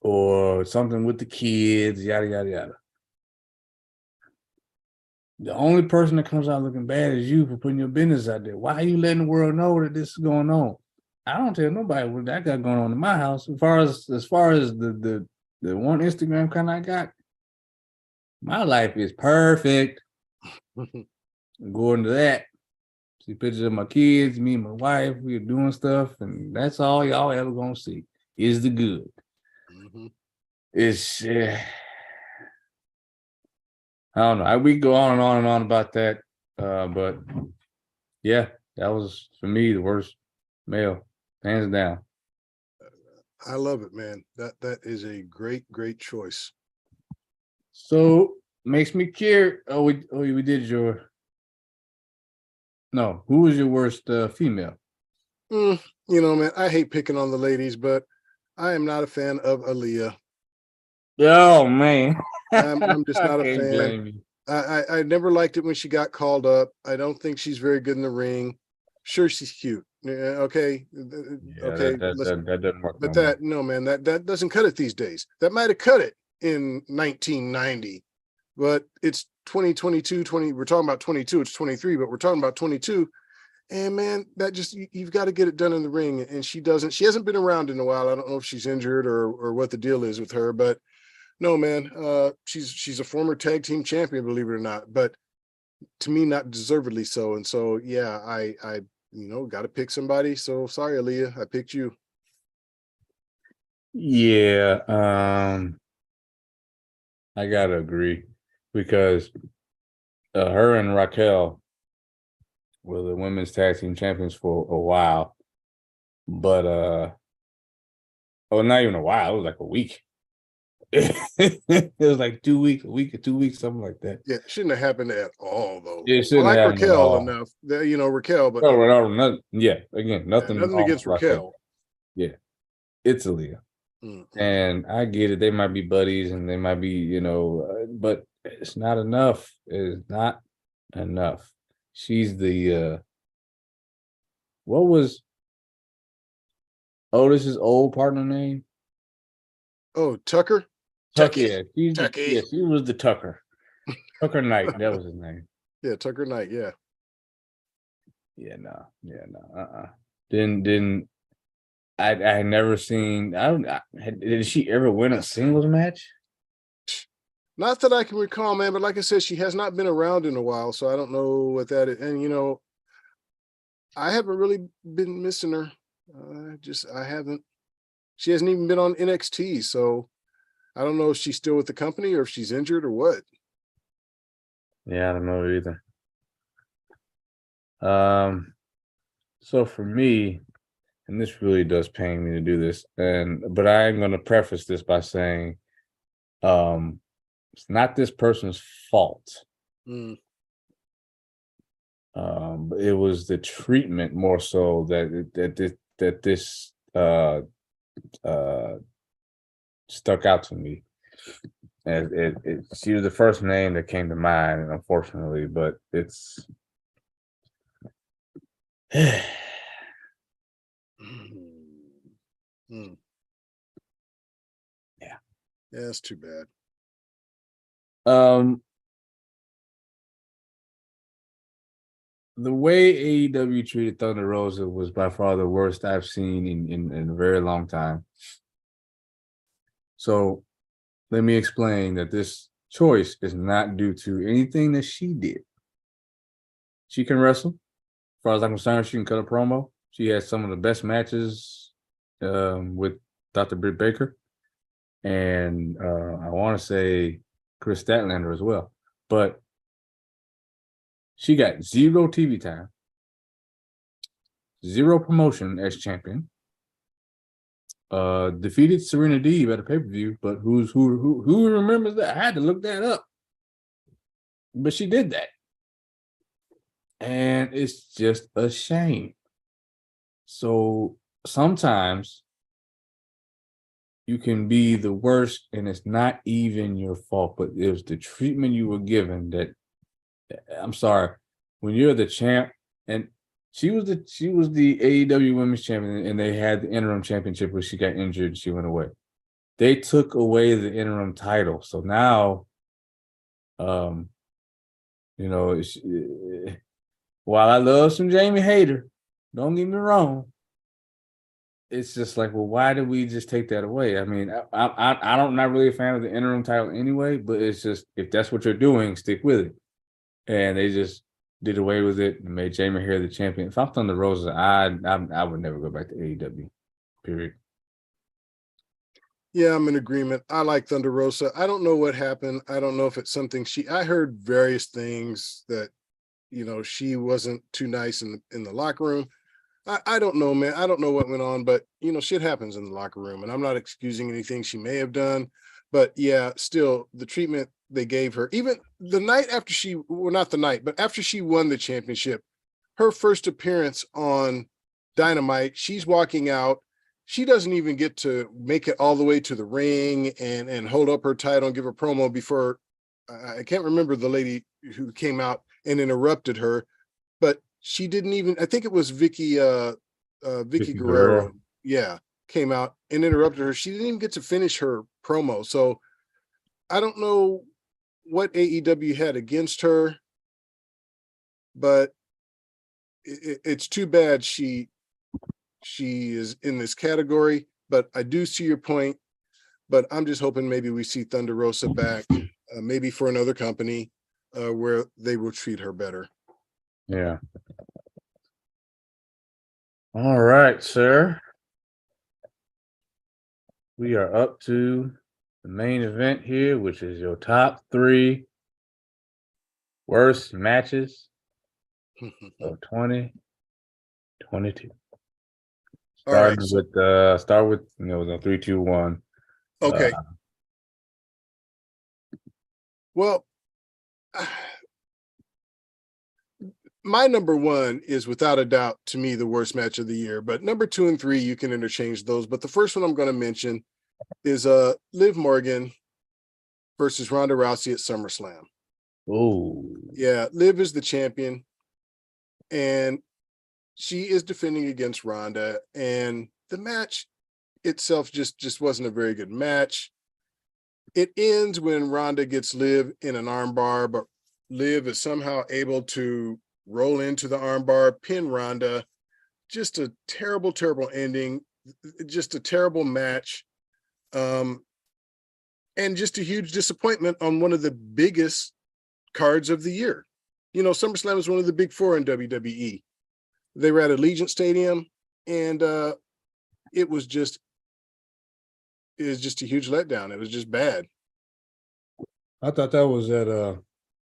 S2: Or something with the kids, yada yada yada. The only person that comes out looking bad is you for putting your business out there. Why are you letting the world know that this is going on? I don't tell nobody what I got going on in my house. As far as the one Instagram account I got, my life is perfect. According to that, see pictures of my kids, me and my wife, we're doing stuff, and that's all y'all ever gonna see is the good. It's I don't know. We go on and on and on about that, but yeah, that was for me the worst male, hands down.
S1: I love it, man. That is a great choice.
S2: So makes me care. We did your. No, who was your worst female?
S1: Man, I hate picking on the ladies, but I am not a fan of Aaliyah.
S2: Oh man,
S1: I'm just not a fan. I never liked it when she got called up. I don't think she's very good in the ring. Sure, she's cute. Okay. Okay.
S2: That doesn't work.
S1: But no, man, that doesn't cut it these days. That might have cut it in 1990, but it's 2022. We're talking about 22. It's 23, but we're talking about 22. And man, that just you've got to get it done in the ring. And she doesn't. She hasn't been around in a while. I don't know if she's injured or what the deal is with her, but no, man. She's a former tag team champion, believe it or not. But to me, not deservedly so. And so, yeah, I got to pick somebody. So sorry, Aaliyah, I picked you.
S2: Yeah, I gotta agree because her and Raquel were the women's tag team champions for a while, but oh, not even a while. It was like a week. It was like 2 weeks, a week or 2 weeks, something like that.
S1: Yeah, it shouldn't have happened at all, though.
S2: It
S1: I
S2: shouldn't
S1: like
S2: have happened at
S1: Raquel
S2: all.
S1: enough, Raquel, but
S2: No, no, nothing, yeah, again, nothing
S1: nothing
S2: off
S1: against
S2: Raquel.
S1: Raquel.
S2: Yeah, it's Aaliyah.
S1: Mm-hmm.
S2: And I get it. They might be buddies and they might be, but it's not enough. It's not enough. She's the what was Otis's old partner name?
S1: Oh, Tucker?
S2: Tucker.
S1: Tucky.
S2: Yeah, she was the Tucker. Tucker Knight, that was his name.
S1: Yeah, Tucker Knight, yeah.
S2: Yeah, no. Didn't I had never seen did she ever win a singles match?
S1: Not that I can recall, man, but like I said, she has not been around in a while, so I don't know what that is. And I haven't really been missing her. I haven't. She hasn't even been on NXT, so I don't know if she's still with the company or if she's injured or what.
S2: Yeah, I don't know either. So for me, and this really does pain me to do this, but I am going to preface this by saying, it's not this person's fault.
S1: Mm.
S2: But it was the treatment more so that this stuck out to me. And she was the first name that came to mind, unfortunately, but it's
S1: Mm.
S2: Yeah,
S1: that's too bad.
S2: The way AEW treated Thunder Rosa was by far the worst I've seen in a very long time. So let me explain that this choice is not due to anything that she did. She can wrestle. As far as I'm concerned, she can cut a promo. She had some of the best matches with Dr. Britt Baker. And I want to say Chris Statlander as well. But she got 0 TV time, 0 promotion as champion. Defeated Serena Deeb at a pay-per-view, but who remembers that? I had to look that up. But she did that. And it's just a shame. So sometimes you can be the worst and it's not even your fault, but it was the treatment you were given that, I'm sorry, when you're the champ, and she was the AEW Women's Champion, and they had the interim championship where she got injured and she went away. They took away the interim title, so now, while I love some Jamie Hayter, don't get me wrong, it's just like, well, why did we just take that away? I mean, I'm not really a fan of the interim title anyway, but it's just, if that's what you're doing, stick with it. And they just did away with it and made Jamie Hayter the champion. If I'm Thunder Rosa, I would never go back to AEW. Period.
S1: Yeah, I'm in agreement. I like Thunder Rosa. I don't know what happened. I don't know if it's something I heard various things that, she wasn't too nice in the locker room. I don't know, man. I don't know what went on, but shit happens in the locker room, and I'm not excusing anything she may have done, but yeah, still the treatment they gave her, even the night after not the night, but after she won the championship, her first appearance on Dynamite, she's walking out. She doesn't even get to make it all the way to the ring and hold up her title and give a promo before, I can't remember the lady who came out and interrupted her, but she didn't even, I think it was Vicky Guerrero. Yeah, came out and interrupted her. She didn't even get to finish her promo. So I don't know what AEW had against her, but it's too bad she is in this category, but I do see your point. But I'm just hoping maybe we see Thunder Rosa back, maybe for another company where they will treat her better.
S2: Yeah. All right, sir. We are up to the main event here, which is your top 3 worst matches of 2022.
S1: All right,
S2: Start with the 3, 2, 1.
S1: Okay. Well, my number 1 is without a doubt to me the worst match of the year, but number 2 and 3 you can interchange those. But the first one I'm going to mention is Liv Morgan versus Ronda Rousey at SummerSlam.
S2: Oh,
S1: yeah, Liv is the champion, and she is defending against Ronda, and the match itself just wasn't a very good match. It ends when Ronda gets Liv in an armbar, but Liv is somehow able to roll into the armbar, pin Ronda. Just a terrible, terrible ending. Just a terrible match. And just a huge disappointment on one of the biggest cards of the year. SummerSlam is one of the big 4 in WWE. They were at Allegiant Stadium, and it was just a huge letdown. It was just bad.
S2: I thought that was at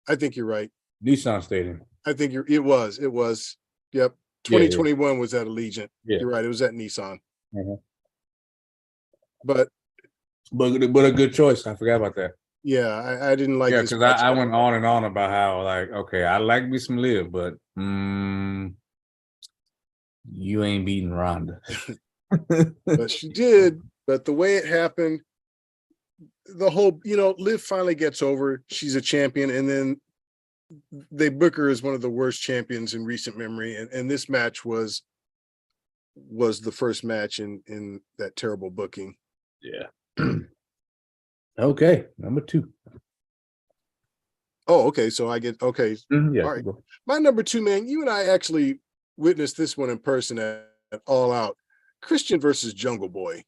S1: I think you're right.
S2: Nissan Stadium.
S1: I think it was. Yep. 2021 was at Allegiant. Yeah. You're right. It was at Nissan.
S2: Mm-hmm.
S1: But
S2: a good choice. I forgot about that.
S1: Yeah, I didn't like.
S2: Yeah, because I went on and on about how, like, okay, I like me some Liv, but you ain't beating Ronda.
S1: But she did. But the way it happened, the whole, Liv finally gets over. She's a champion, and then they book her as one of the worst champions in recent memory. And this match was the first match in that terrible booking.
S2: Yeah. Okay, number 2.
S1: Oh, okay. So I get okay.
S2: Yeah.
S1: All right. My number 2, man. You and I actually witnessed this one in person at All Out. Christian versus Jungle Boy.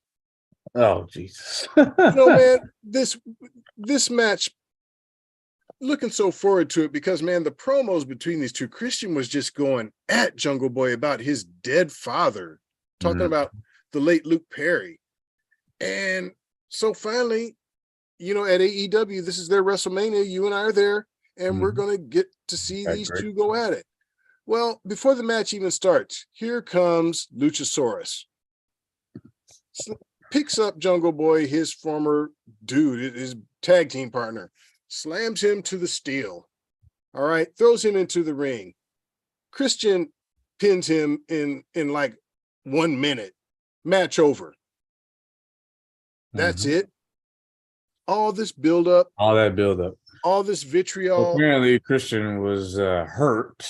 S2: Oh, Jesus.
S1: Man, this match, looking so forward to it because, man, the promos between these two, Christian was just going at Jungle Boy about his dead father, talking about the late Luke Perry. And so finally, at AEW, this is their WrestleMania. You and I are there, and we're going to get to see these two go at it. Well, before the match even starts, here comes Luchasaurus. Picks up Jungle Boy, his former dude, his tag team partner, slams him to the steel. All right, throws him into the ring. Christian pins him in like 1 minute. Match over. That's it. All this buildup.
S2: All that buildup.
S1: All this vitriol.
S2: Apparently, Christian was hurt.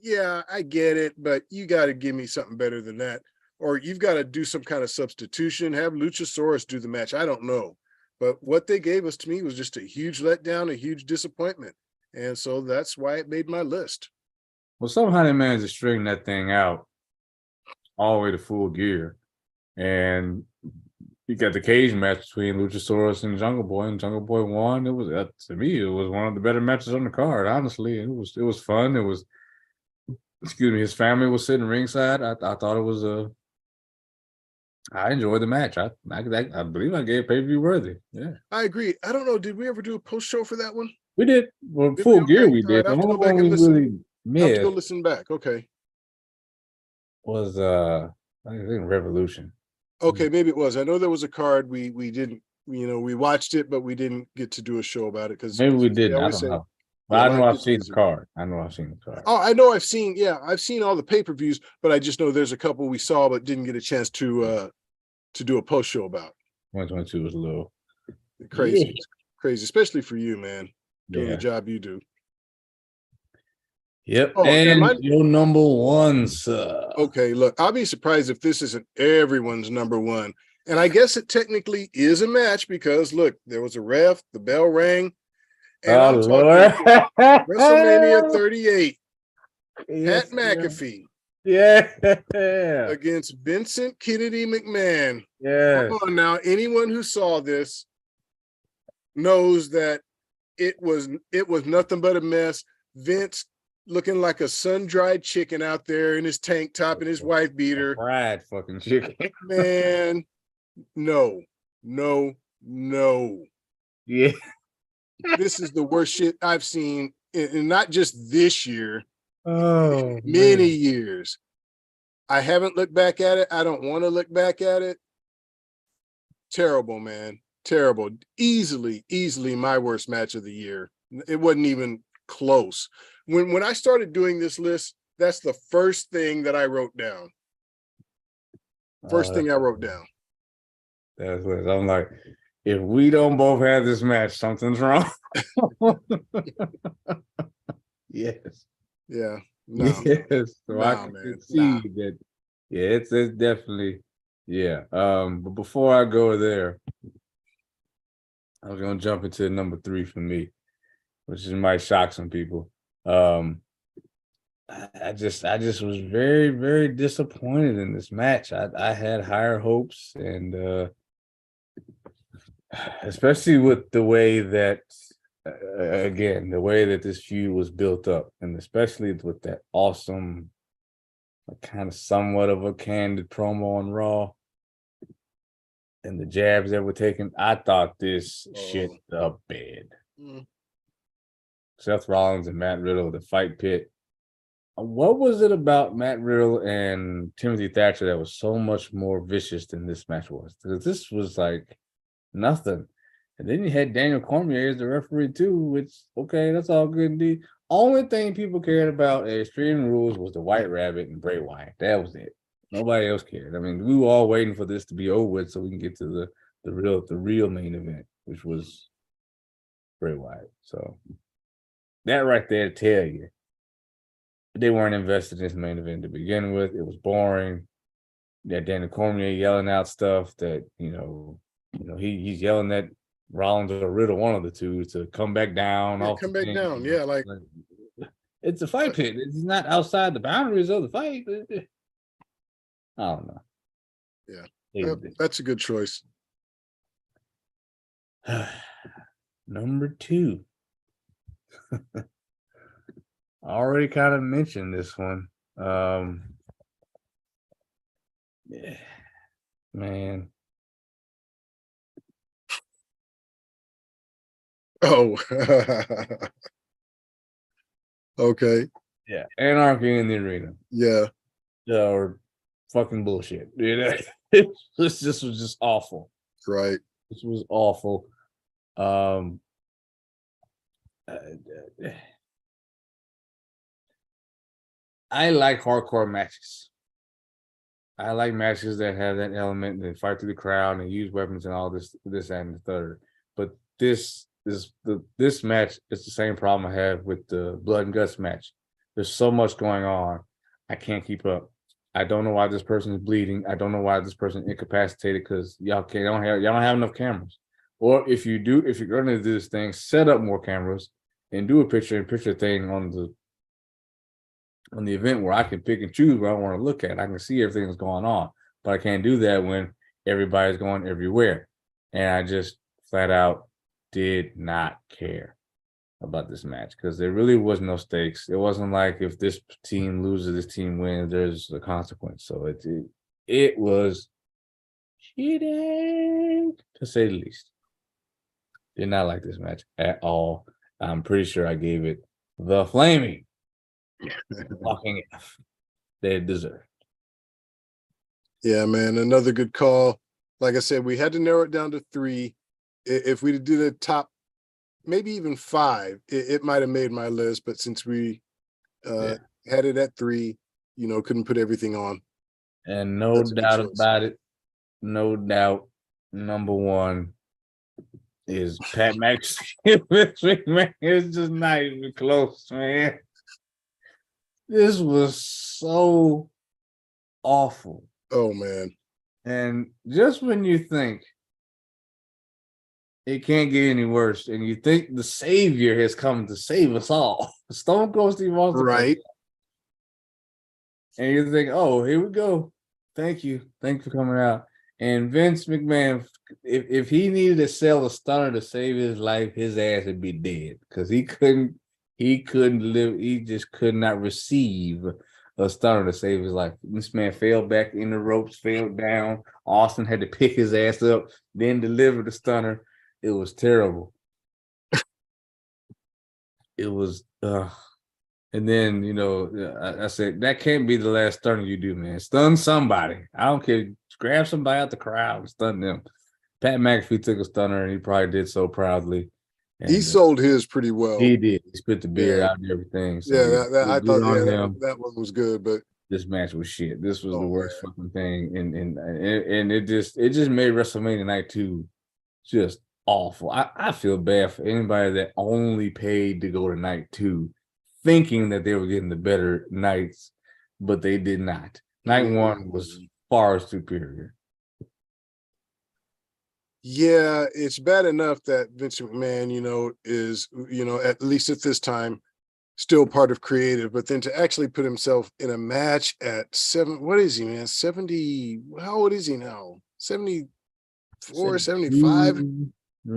S1: Yeah, I get it, but you got to give me something better than that. Or you've got to do some kind of substitution, have Luchasaurus do the match. I don't know. But what they gave us to me was just a huge letdown, a huge disappointment. And so that's why it made my list.
S2: Well, somehow they managed to string that thing out all the way to Full Gear. And you got the cage match between Luchasaurus and Jungle Boy won. It was, to me, it was one of the better matches on the card. Honestly, it was fun. It was, his family was sitting ringside. I thought it was I enjoyed the match. I believe I gave pay-per-view worthy. Yeah,
S1: I agree. I don't know. Did we ever do a post show for that one?
S2: We did. Well, Full Gear we did.
S1: I have to go back and listen. I have to go listen back. Okay.
S2: Was I think Revolution.
S1: Okay, maybe it was. I know there was a card we didn't. We watched it, but we didn't get to do a show about it because
S2: maybe we didn't. I don't know. But I know I've seen the card. Oh,
S1: I know I've seen all the pay-per-views, but I just know there's a couple we saw but didn't get a chance to do a post show about.
S2: 2022 was a little
S1: crazy. Yeah. Crazy, especially for you, man, doing the job you do.
S2: Yep. Oh, and your number 1, sir.
S1: Okay, look, I'll be surprised if this isn't everyone's number 1. And I guess it technically is a match because look, there was a ref, the bell rang. And
S2: WrestleMania
S1: 38.
S2: Yes,
S1: Pat McAfee
S2: yeah.
S1: against Vincent Kennedy McMahon.
S2: Yes.
S1: Come on now, anyone who saw this knows that it was nothing but a mess. Vince looking like a sun-dried chicken out there in his tank top and his wife beater.
S2: Fried fucking chicken.
S1: Man, no.
S2: Yeah.
S1: This is the worst shit I've seen, and not just this year,
S2: Oh,
S1: many
S2: man.
S1: years. I haven't looked back at it. I don't want to look back at it. Terrible, man. Terrible. Easily my worst match of the year. It wasn't even close. When I started doing this list, that's the first thing that I wrote down. First thing I wrote down.
S2: That's what I'm like. If we don't both have this match, something's wrong. Yes.
S1: Yeah. No.
S2: Yes. So I
S1: Nah,
S2: can
S1: man.
S2: see
S1: Nah.
S2: that. Yeah, it's definitely, yeah. But before I go there, I was gonna jump into number 3 for me, which might shock some people. I just was very, very disappointed in this match. I had higher hopes, and especially with the way that again, the way that this feud was built up, and especially with that awesome kind of somewhat of a candid promo on Raw and the jabs that were taken, I thought this shit the bed. Seth Rollins and Matt Riddle, the fight pit. What was it about Matt Riddle and Timothy Thatcher that was so much more vicious than this match was? Because this was like nothing. And then you had Daniel Cormier as the referee too, which, okay, that's all good indeed. Only thing people cared about at Extreme Rules was the White Rabbit and Bray Wyatt. That was it. Nobody else cared. I mean, we were all waiting for this to be over with so we can get to the real main event, which was Bray Wyatt. So that right there tell you they weren't invested in this main event to begin with. It was boring. Yeah, Daniel Cormier yelling out stuff that he's yelling at Rollins or Riddle, one of the two, to come back down.
S1: Yeah, come back down. Yeah, like
S2: it's a fight pit. It's not outside the boundaries of the fight. I don't know.
S1: Yeah, that's a good choice.
S2: Number 2. I already kind of mentioned this one. Yeah, man.
S1: Oh. Okay.
S2: Yeah, Anarchy in the Arena.
S1: Yeah.
S2: Or fucking bullshit. This was just awful.
S1: Right.
S2: This was awful. I like hardcore matches. I like matches that have that element, that fight through the crowd and use weapons and all this, and the third. But this match is the same problem I have with the Blood and Guts match. There's so much going on, I can't keep up. I don't know why this person is bleeding. I don't know why this person is incapacitated, because y'all don't have enough cameras. Or if you're going to do this thing, set up more cameras and do a picture thing on the event where I can pick and choose what I want to look at. I can see everything that's going on, but I can't do that when everybody's going everywhere. And I just flat out did not care about this match, because there really was no stakes. It wasn't like if this team loses, this team wins, there's a consequence. So it was cheating, to say the least. Did not like this match at all. I'm pretty sure I gave it the flaming fucking F they deserve.
S1: Yeah, man. Another good call. Like I said, we had to narrow it down to 3. If we did the top, maybe even 5, it might have made my list. But since we had it at 3, couldn't put everything on.
S2: And no doubt about it, no doubt, number 1 is Pat McAfee. It's just not even close, man. This was so awful.
S1: Oh, man.
S2: And just when you think it can't get any worse, and you think the savior has come to save us all, Stone Cold Steve Austin,
S1: right?
S2: And you think, oh, here we go. Thank you. Thanks for coming out. And Vince McMahon, if he needed to sell a stunner to save his life, his ass would be dead because he couldn't live, he just could not receive a stunner to save his life. This man fell back in the ropes, fell down. Austin had to pick his ass up, then deliver the stunner. It was terrible. It was and then, you know, I said, that can't be the last stunner you do, man. Stun somebody. I don't care. Grab somebody out the crowd and stun them. Pat McAfee took a stunner, and he probably did so proudly. And
S1: He sold his pretty well.
S2: He did. He spit the beer
S1: Yeah.
S2: out and everything. So
S1: Yeah, I thought
S2: him.
S1: that one was good, but
S2: This match was shit. This was the worst
S1: man.
S2: fucking thing, and it just made WrestleMania Night 2 just awful. I feel bad for anybody that only paid to go to Night 2, thinking that they were getting the better nights, but they did not. Night 1 was far superior.
S1: Yeah, it's bad enough that Vince McMahon, you know, is, you know, at least at this time, still part of creative, but then to actually put himself in a match at what is he, man? 70, how old is he now? 74, 75?
S2: Let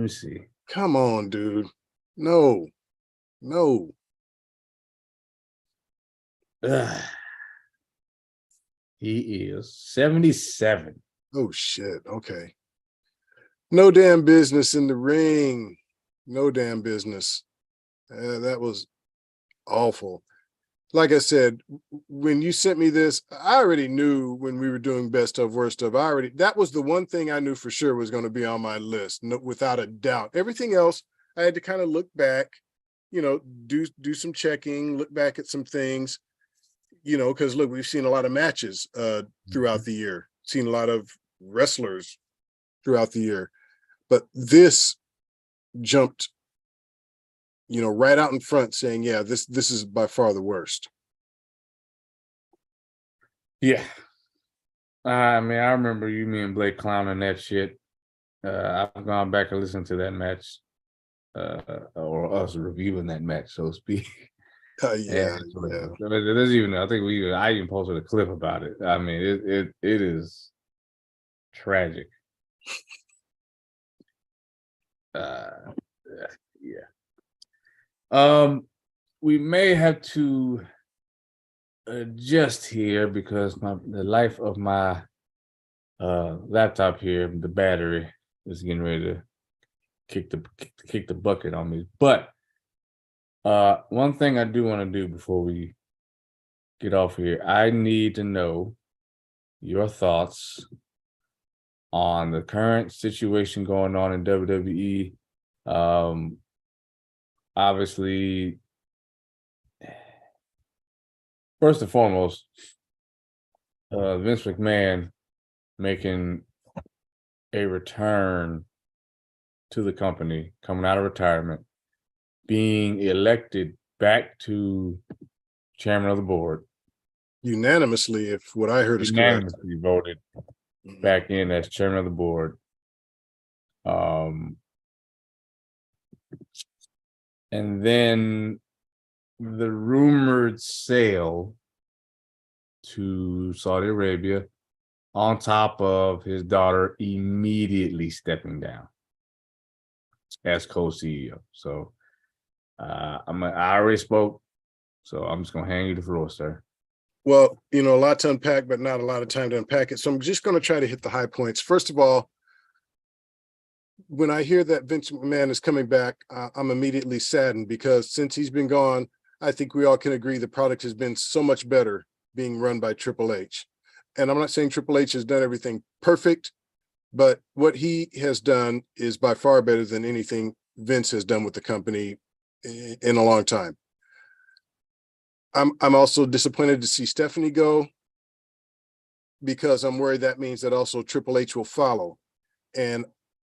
S2: me see.
S1: Come on, dude. No.
S2: He is 77.
S1: Oh shit. Okay. No damn business in the ring. No damn business. That was awful. Like I said, when you sent me this, I already knew when we were doing best of, worst of, that was the one thing I knew for sure was going to be on my list, no, without a doubt. Everything else, I had to kind of look back, you know, do some checking, look back at some things, you know, because look, we've seen a lot of matches throughout the year, seen a lot of wrestlers throughout the year, but this jumped, you know, right out in front saying, yeah, this is by far the worst.
S2: Yeah. I mean, I remember you, me and Blake clowning that shit. I've gone back and listened to that match, or us reviewing that match, so to speak.
S1: Yeah.
S2: There's even, I think I even posted a clip about it. I mean, it is tragic. Yeah. We may have to adjust here because the life of my laptop here, the battery is getting ready to kick the bucket on me. But one thing I do want to do before we get off here, I need to know your thoughts on the current situation going on in WWE. Obviously, first and foremost, Vince McMahon making a return to the company, coming out of retirement, being elected back to chairman of the board.
S1: Unanimously, if what I heard is correct.
S2: Unanimously voted back in as chairman of the board. And then the rumored sale to Saudi Arabia, on top of his daughter immediately stepping down as co-CEO. So I already spoke, so I'm just gonna hand you the floor, sir.
S1: Well, you know, a lot to unpack, but not a lot of time to unpack it. So I'm just going to try to hit the high points. First of all, when I hear that Vince McMahon is coming back, I'm immediately saddened because since he's been gone, I think we all can agree the product has been so much better being run by Triple H. And I'm not saying Triple H has done everything perfect, but what he has done is by far better than anything Vince has done with the company in a long time. I'm also disappointed to see Stephanie go because I'm worried that means that also Triple H will follow. And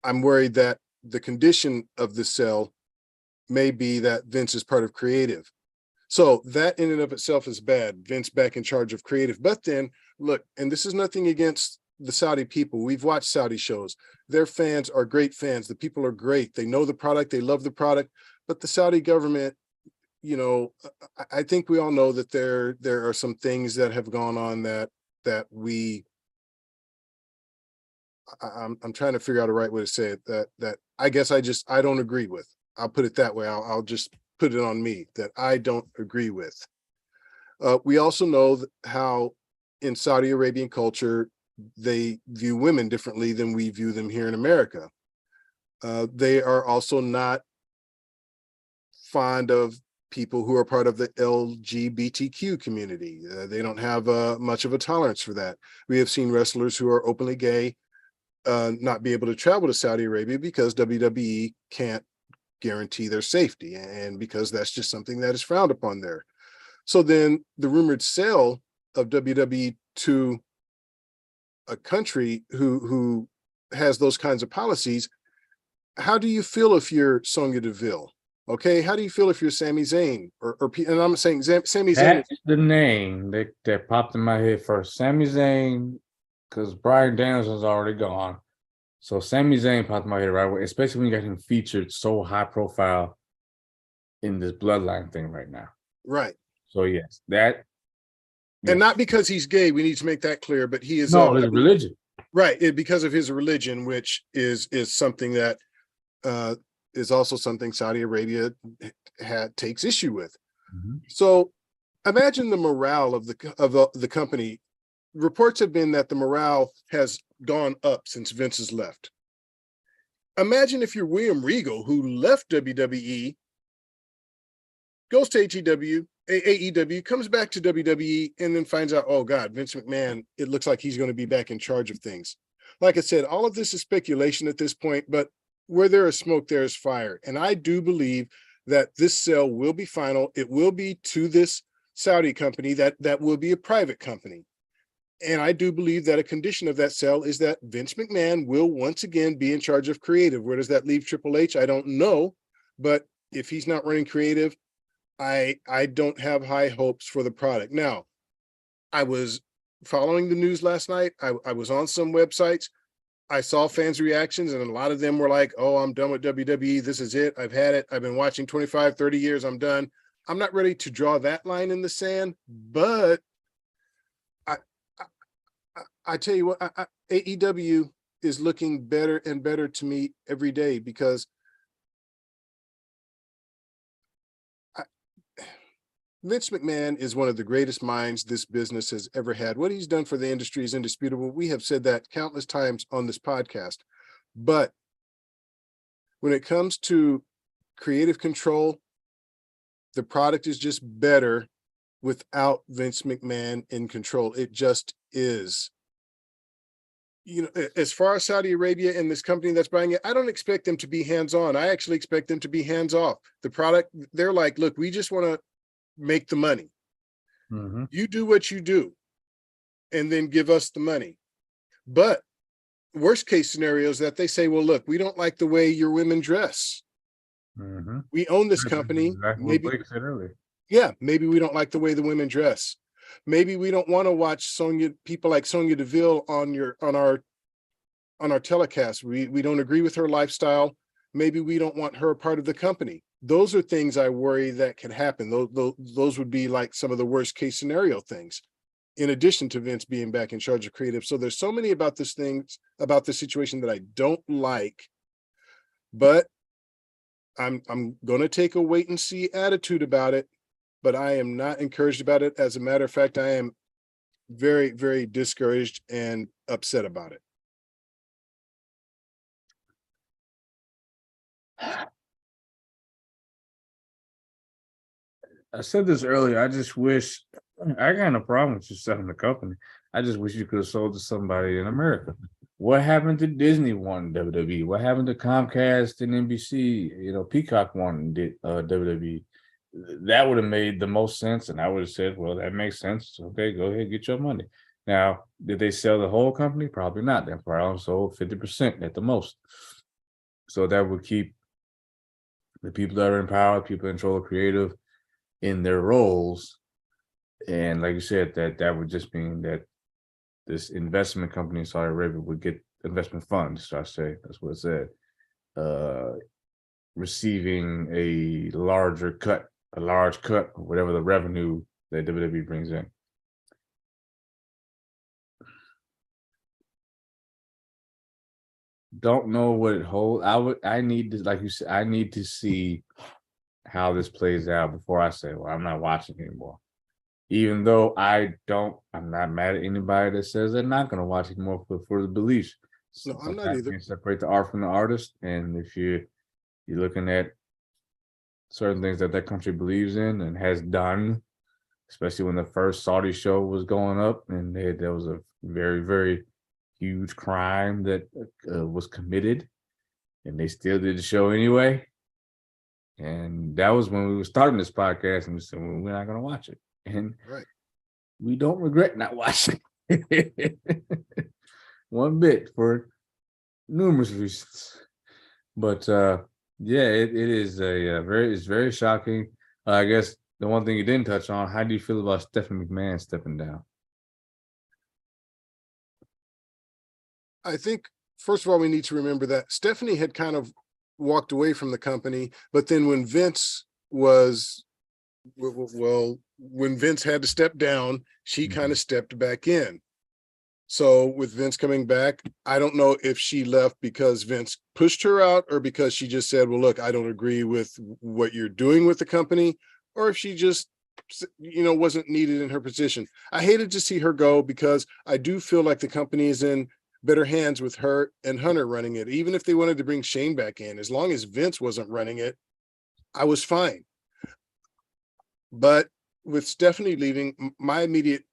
S1: I'm worried that the condition of the sale may be that Vince is part of creative. So that in and of itself is bad. Vince back in charge of creative. But then look, and this is nothing against the Saudi people. We've watched Saudi shows. Their fans are great fans. The people are great. They know the product. They love the product. But the Saudi government, you know, I think we all know that there are some things that have gone on that we I'm trying to figure out a right way to say it, that I guess I don't agree with. I'll put it that way. I'll just put it on me that I don't agree with. We also know how in Saudi Arabian culture, they view women differently than we view them here in America. They are also not fond of people who are part of the LGBTQ community. They don't have much of a tolerance for that. We have seen wrestlers who are openly gay not be able to travel to Saudi Arabia because WWE can't guarantee their safety, and because that's just something that is frowned upon there. So then the rumored sale of WWE to a country who has those kinds of policies, how do you feel if you're Sonya Deville? Okay, how do you feel if you're Sami Zayn and I'm saying Sami Zayn?
S2: That's the name that popped in my head first. Sami Zayn, because Bryan Danielson's already gone. So Sami Zayn popped in my head right away, especially when you got him featured so high profile in this bloodline thing right now.
S1: Right.
S2: So yes, that.
S1: And not because he's gay, we need to make that clear, but he is
S2: no, his religion.
S1: Right, because of his religion, which is something that is also something Saudi Arabia takes issue with.
S2: Mm-hmm.
S1: So imagine the morale of the company. Reports have been that the morale has gone up since Vince has left. Imagine if you're William Regal, who left WWE, goes to AEW, comes back to WWE, and then finds out, oh God, Vince McMahon, it looks like he's going to be back in charge of things. Like I said, all of this is speculation at this point, but where there is smoke, there is fire. And I do believe that this sale will be final. It will be to this Saudi company that will be a private company. And I do believe that a condition of that sale is that Vince McMahon will once again be in charge of creative. Where does that leave Triple H? I don't know. But if he's not running creative, I don't have high hopes for the product. Now, I was following the news last night. I was on some websites. I saw fans' reactions, and a lot of them were like, oh, I'm done with WWE. This is it. I've had it. I've been watching 25, 30 years. I'm done. I'm not ready to draw that line in the sand, but I tell you what, AEW is looking better and better to me every day because Vince McMahon is one of the greatest minds this business has ever had. What he's done for the industry is indisputable. We have said that countless times on this podcast. But when it comes to creative control, the product is just better without Vince McMahon in control. It just is. You know, as far as Saudi Arabia and this company that's buying it, I don't expect them to be hands-on. I actually expect them to be hands-off. The product, they're like, look, we just want to make the money.
S2: Mm-hmm.
S1: You do what you do and then give us the money. But worst case scenario is that they say, well, look, we don't like the way your women dress.
S2: Mm-hmm.
S1: We own this company.
S2: Exactly what Blake said earlier.
S1: Yeah, maybe we don't like the way the women dress. Maybe we don't want to watch people like Sonya Deville on our telecast. We don't agree with her lifestyle. Maybe we don't want her part of the company. Those are things I worry that can happen. Those would be like some of the worst case scenario things, in addition to Vince being back in charge of creative. So there's so many about this situation that I don't like, but I'm going to take a wait and see attitude about it. But I am not encouraged about it. As a matter of fact, I am very, very discouraged and upset about it.
S2: I said this earlier. I just wish I got no problem with you selling the company. I just wish you could have sold to somebody in America. What happened to Disney wanting WWE? What happened to Comcast and NBC? You know, Peacock wanting WWE. That would have made the most sense, and I would have said, well, that makes sense. Okay, go ahead, get your money. Now, did they sell the whole company? Probably not. They probably sold 50% at the most. So that would keep the people that are in power, people in control of creative, in their roles. And like you said, that would just mean that this investment company in Saudi Arabia would get investment funds, so I say, that's what it said, receiving a larger cut a large cut of whatever the revenue that WWE brings in. Don't know what it holds. I need to, like you said, I need to see how this plays out before I say, well, I'm not watching anymore. Even though I'm not mad at anybody that says they're not going to watch anymore for the beliefs.
S1: No, I'm not
S2: Sometimes
S1: either.
S2: you can separate the art from the artist, and if you're looking at certain things that country believes in and has done, especially when the first Saudi show was going up, and there was a very, very huge crime that was committed, and they still did the show anyway. And that was when we were starting this podcast, and we said, well, we're not going to watch it. And
S1: Right.
S2: we don't regret not watching it one bit for numerous reasons. But yeah, it is it's very shocking. I guess the one thing you didn't touch on, how do you feel about Stephanie McMahon stepping down?
S1: I think, first of all, we need to remember that Stephanie had kind of walked away from the company, but then when Vince when Vince had to step down, she kind of stepped back in. So with Vince coming back, I don't know if she left because Vince pushed her out or because she just said, well, look, I don't agree with what you're doing with the company, or if she just, wasn't needed in her position. I hated to see her go because I do feel like the company is in better hands with her and Hunter running it. Even if they wanted to bring Shane back in, as long as Vince wasn't running it, I was fine. But with Stephanie leaving, my immediate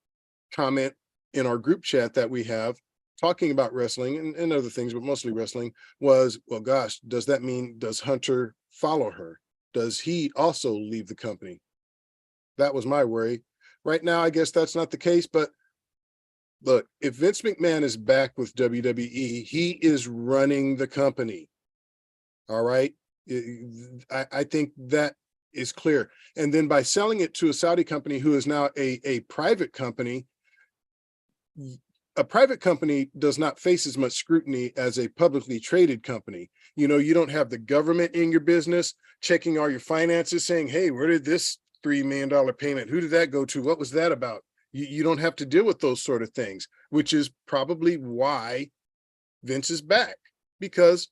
S1: comment in our group chat that we have talking about wrestling and other things, but mostly wrestling, was, well, gosh, does that mean, does Hunter follow her? Does he also leave the company? That was my worry. Right now, I guess that's not the case, but look, if Vince McMahon is back with WWE, he is running the company. All right. I think that is clear. And then by selling it to a Saudi company who is now a private company, a private company does not face as much scrutiny as a publicly traded company. You don't have the government in your business checking all your finances, saying, hey, where did this $3 million payment, who did that go to? What was that about? You don't have to deal with those sort of things, which is probably why Vince is back, because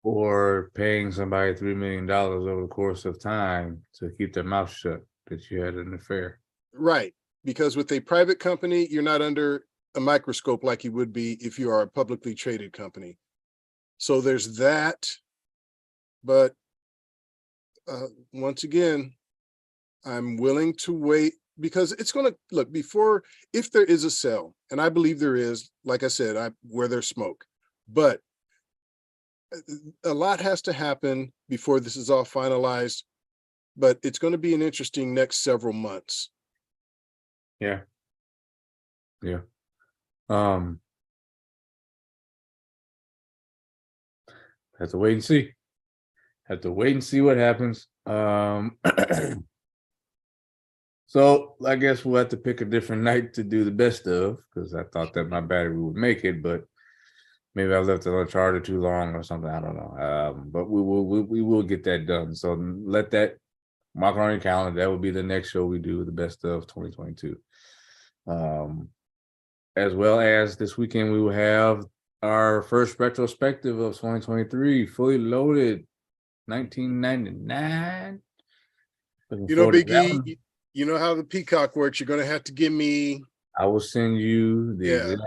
S2: Or paying somebody $3 million over the course of time to keep their mouth shut that you had an affair.
S1: right, because with a private company, you're not under a microscope like you would be if you are a publicly traded company. So there's that. But once again, I'm willing to wait, because it's going to look before, if there is a sale, and I believe there is, like I said, where there's smoke, but a lot has to happen before this is all finalized. But it's going to be an interesting next several months.
S2: Yeah. Have to wait and see. Have to wait and see what happens. So I guess we'll have to pick a different night to do the best of, because I thought that my battery would make it, but maybe I left it on charger too long or something. I don't know. But we will get that done. So let that mark on your calendar. That will be the next show we do, the best of 2022. As well as this weekend, we will have our first retrospective of 2023, fully loaded, 1999.
S1: Big E, you know how the Peacock works. You're going to have to give me.
S2: I will send you the exact.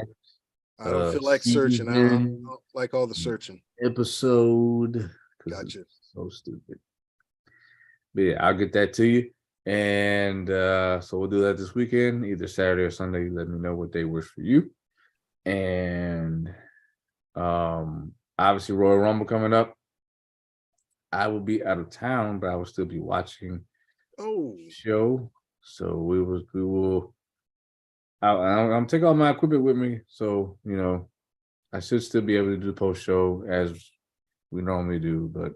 S1: I don't feel like searching. I don't like all the searching.
S2: Episode.
S1: Gotcha.
S2: So stupid. But yeah, I'll get that to you. And so we'll do that this weekend, either Saturday or Sunday. Let me know what day works for you. And obviously Royal Rumble coming up. I will be out of town, but I will still be watching the show. So we will I'm taking all my equipment with me. So, I should still be able to do the post show as we normally do, but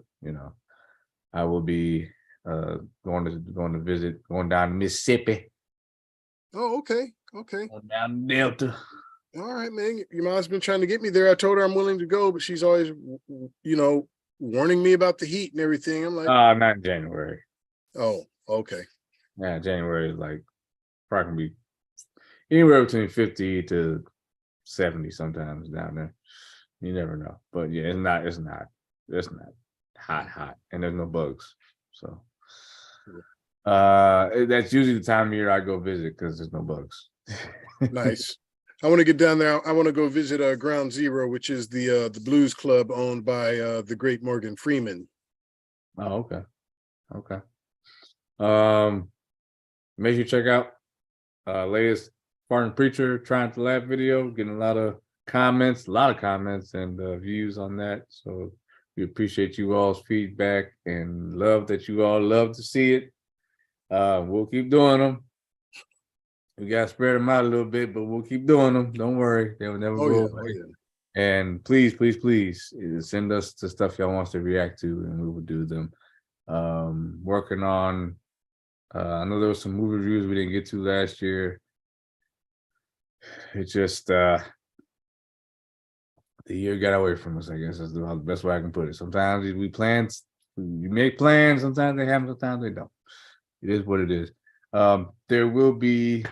S2: I will be going to visit, going down to Mississippi.
S1: Oh, okay.
S2: Going down the Delta.
S1: All right, man. Your mom's been trying to get me there. I told her I'm willing to go, but she's always, warning me about the heat and everything. I'm like,
S2: not in January.
S1: Oh, Okay.
S2: Yeah, January is like probably anywhere between 50 to 70 sometimes down there. You never know. But yeah, it's not hot, and there's no bugs. So that's usually the time of year I go visit because there's no bugs.
S1: Nice. I want to get down there. I want to go visit Ground Zero, which is the blues club owned by the great Morgan Freeman.
S2: Oh, okay. Okay. Make sure you check out latest Spartan Preacher Trying to Laugh video, getting a lot of comments and views on that. So we appreciate you all's feedback and love that you all love to see it. We'll keep doing them. We gotta spread them out a little bit, but we'll keep doing them. Don't worry, they will never go away.
S1: Oh, yeah.
S2: And please, please, please send us the stuff y'all wants to react to, and we will do them. Working on I know there was some movie reviews we didn't get to last year. It just the year got away from us, I guess is the best way I can put it. Sometimes we make plans, sometimes they happen, sometimes they don't. It is what it is. I will be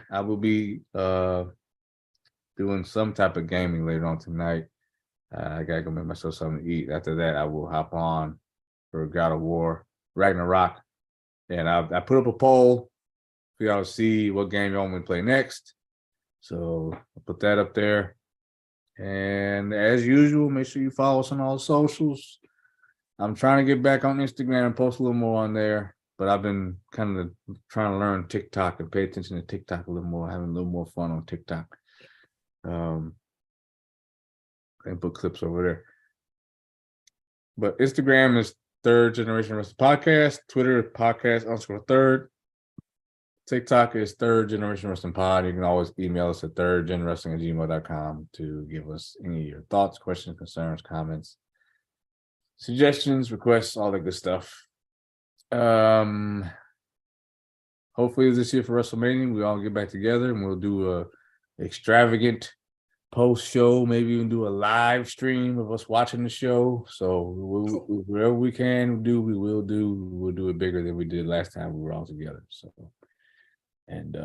S2: doing some type of gaming later on tonight. I gotta go make myself something to eat. After that, I will hop on for God of War Ragnarok. And I put up a poll for y'all to see what game y'all want me to play next. So I'll put that up there. And as usual, make sure you follow us on all the socials. I'm trying to get back on Instagram and post a little more on there, but I've been kind of trying to learn TikTok and pay attention to TikTok a little more, having a little more fun on TikTok. And put clips over there. But Instagram is Third Generation Wrestling Podcast. Twitter podcast_third. TikTok is Third Generation Wrestling Pod. You can always email us at thirdgenwrestling@gmail.com to give us any of your thoughts, questions, concerns, comments, suggestions, requests, all that good stuff. Hopefully this year for WrestleMania, we all get back together and we'll do a extravagant post show, maybe even do a live stream of us watching the show. So whatever we can do, we will do. We'll do it bigger than we did last time we were all together. So, and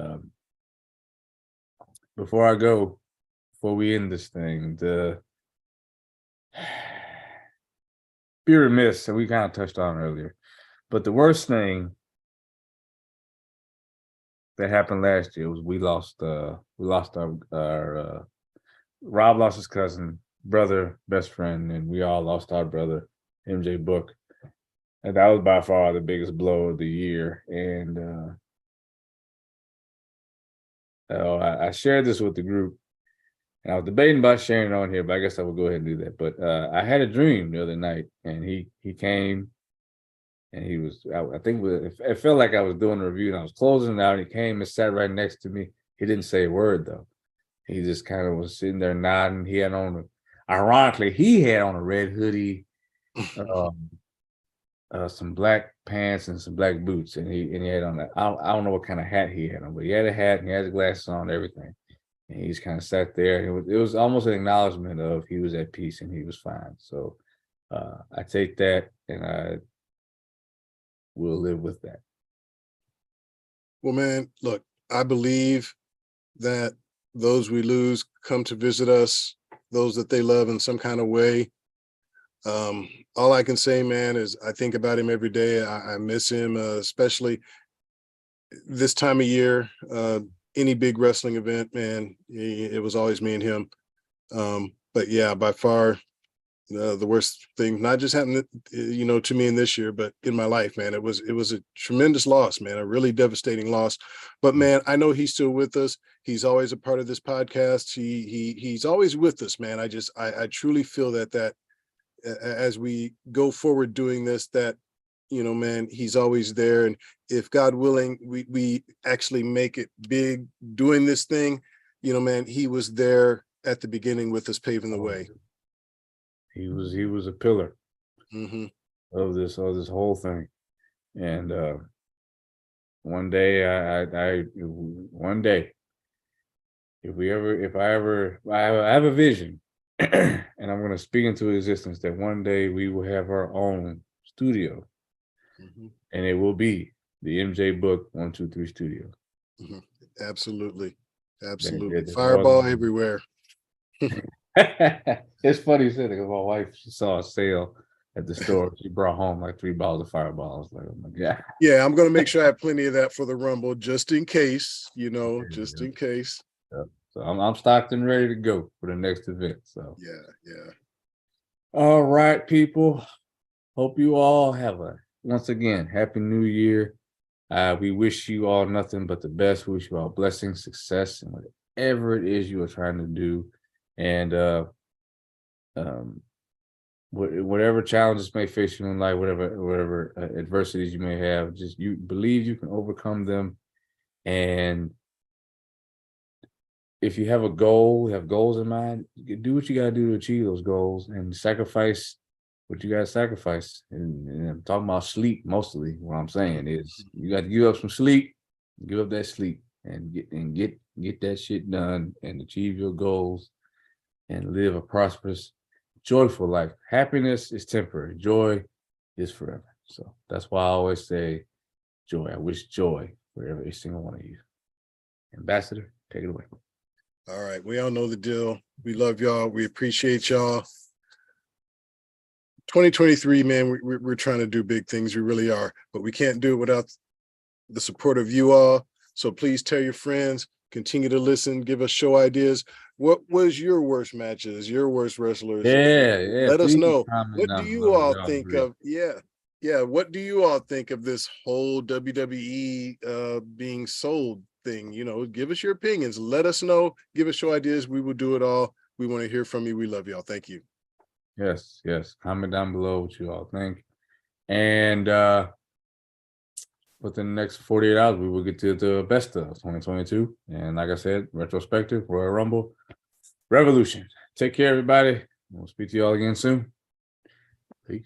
S2: before we end this thing, be remiss, and we kind of touched on earlier, but the worst thing that happened last year was we lost our Rob lost his cousin, brother, best friend, and we all lost our brother, MJ Book. And that was by far the biggest blow of the year. And I shared this with the group. And I was debating about sharing it on here, but I guess I will go ahead and do that. But I had a dream the other night, and he came, and he was, I think it felt like I was doing a review, and I was closing it out, and he came and sat right next to me. He didn't say a word, though. He just kind of was sitting there nodding. Ironically, he had on a red hoodie, some black pants and some black boots, and he had on that. I don't know what kind of hat he had on, but he had a hat and he had his glasses on, and everything. And he just kind of sat there. It was almost an acknowledgement of he was at peace and he was fine. So I take that and I will live with that.
S1: Well, man, look, I believe that those we lose come to visit us, those that they love in some kind of way. All I can say, man, is I think about him every day. I miss him, especially this time of year. Any big wrestling event, man, it was always me and him. But yeah, by far the worst thing, not just happened, to me in this year, but in my life, man. It was a tremendous loss, man, a really devastating loss. But man, I know he's still with us. He's always a part of this podcast. He's always with us, man. I truly feel that as we go forward doing this, that man, he's always there. And if God willing, we actually make it big doing this thing, man, he was there at the beginning with us, paving the way.
S2: He was a pillar of this whole thing. And one day I have a vision and I'm going to speak into existence that one day we will have our own studio. And it will be the MJ Book 123 Studio.
S1: Absolutely.
S2: Yeah,
S1: Absolutely.
S2: there's
S1: Fireball
S2: all-
S1: everywhere.
S2: It's funny you said it because my wife, she saw a sale at the store. She brought home like 3 bottles of Fireball. I was like, oh my God.
S1: Yeah, I'm gonna make sure I have plenty of that for the Rumble, just in case,
S2: Yeah,
S1: just
S2: yeah.
S1: in case.
S2: So I'm stocked and ready to go for the next event. So
S1: Yeah.
S2: all right, people. Hope you all have a once again happy new year. We wish you all nothing but the best. We wish you all blessings, success, and whatever it is you are trying to do. And um whatever challenges may face you in life, whatever adversities you may have, just you believe you can overcome them. And if you have a goal, have goals in mind, you do what you got to do to achieve those goals and sacrifice what you got to sacrifice. And I'm talking about sleep mostly. What I'm saying is you got to give up some sleep, give up that sleep, and get that shit done and achieve your goals and live a prosperous, joyful life. Happiness is temporary. Joy is forever. So that's why I always say joy. I wish joy for every single one of you. Ambassador, take it away.
S1: All right. We all know the deal. We love y'all. We appreciate y'all. 2023, man, we're trying to do big things. We really are, but we can't do it without the support of you all. So please tell your friends, continue to listen, give us show ideas. What was your worst matches, your worst wrestlers?
S2: Yeah.
S1: Let us
S2: Please
S1: know.
S2: comment
S1: What do
S2: down
S1: you
S2: below if
S1: all
S2: y'all
S1: think
S2: agree.
S1: of? Yeah. What do you all think of this whole WWE being sold thing? Give us your opinions. Let us know. Give us show ideas. We will do it all. We want to hear from you. We love y'all. Thank you.
S2: Yes. Comment down below what you all think. And within the next 48 hours, we will get to the best of 2022. And like I said, retrospective, Royal Rumble, Revolution. Take care, everybody. We'll speak to you all again soon. Peace.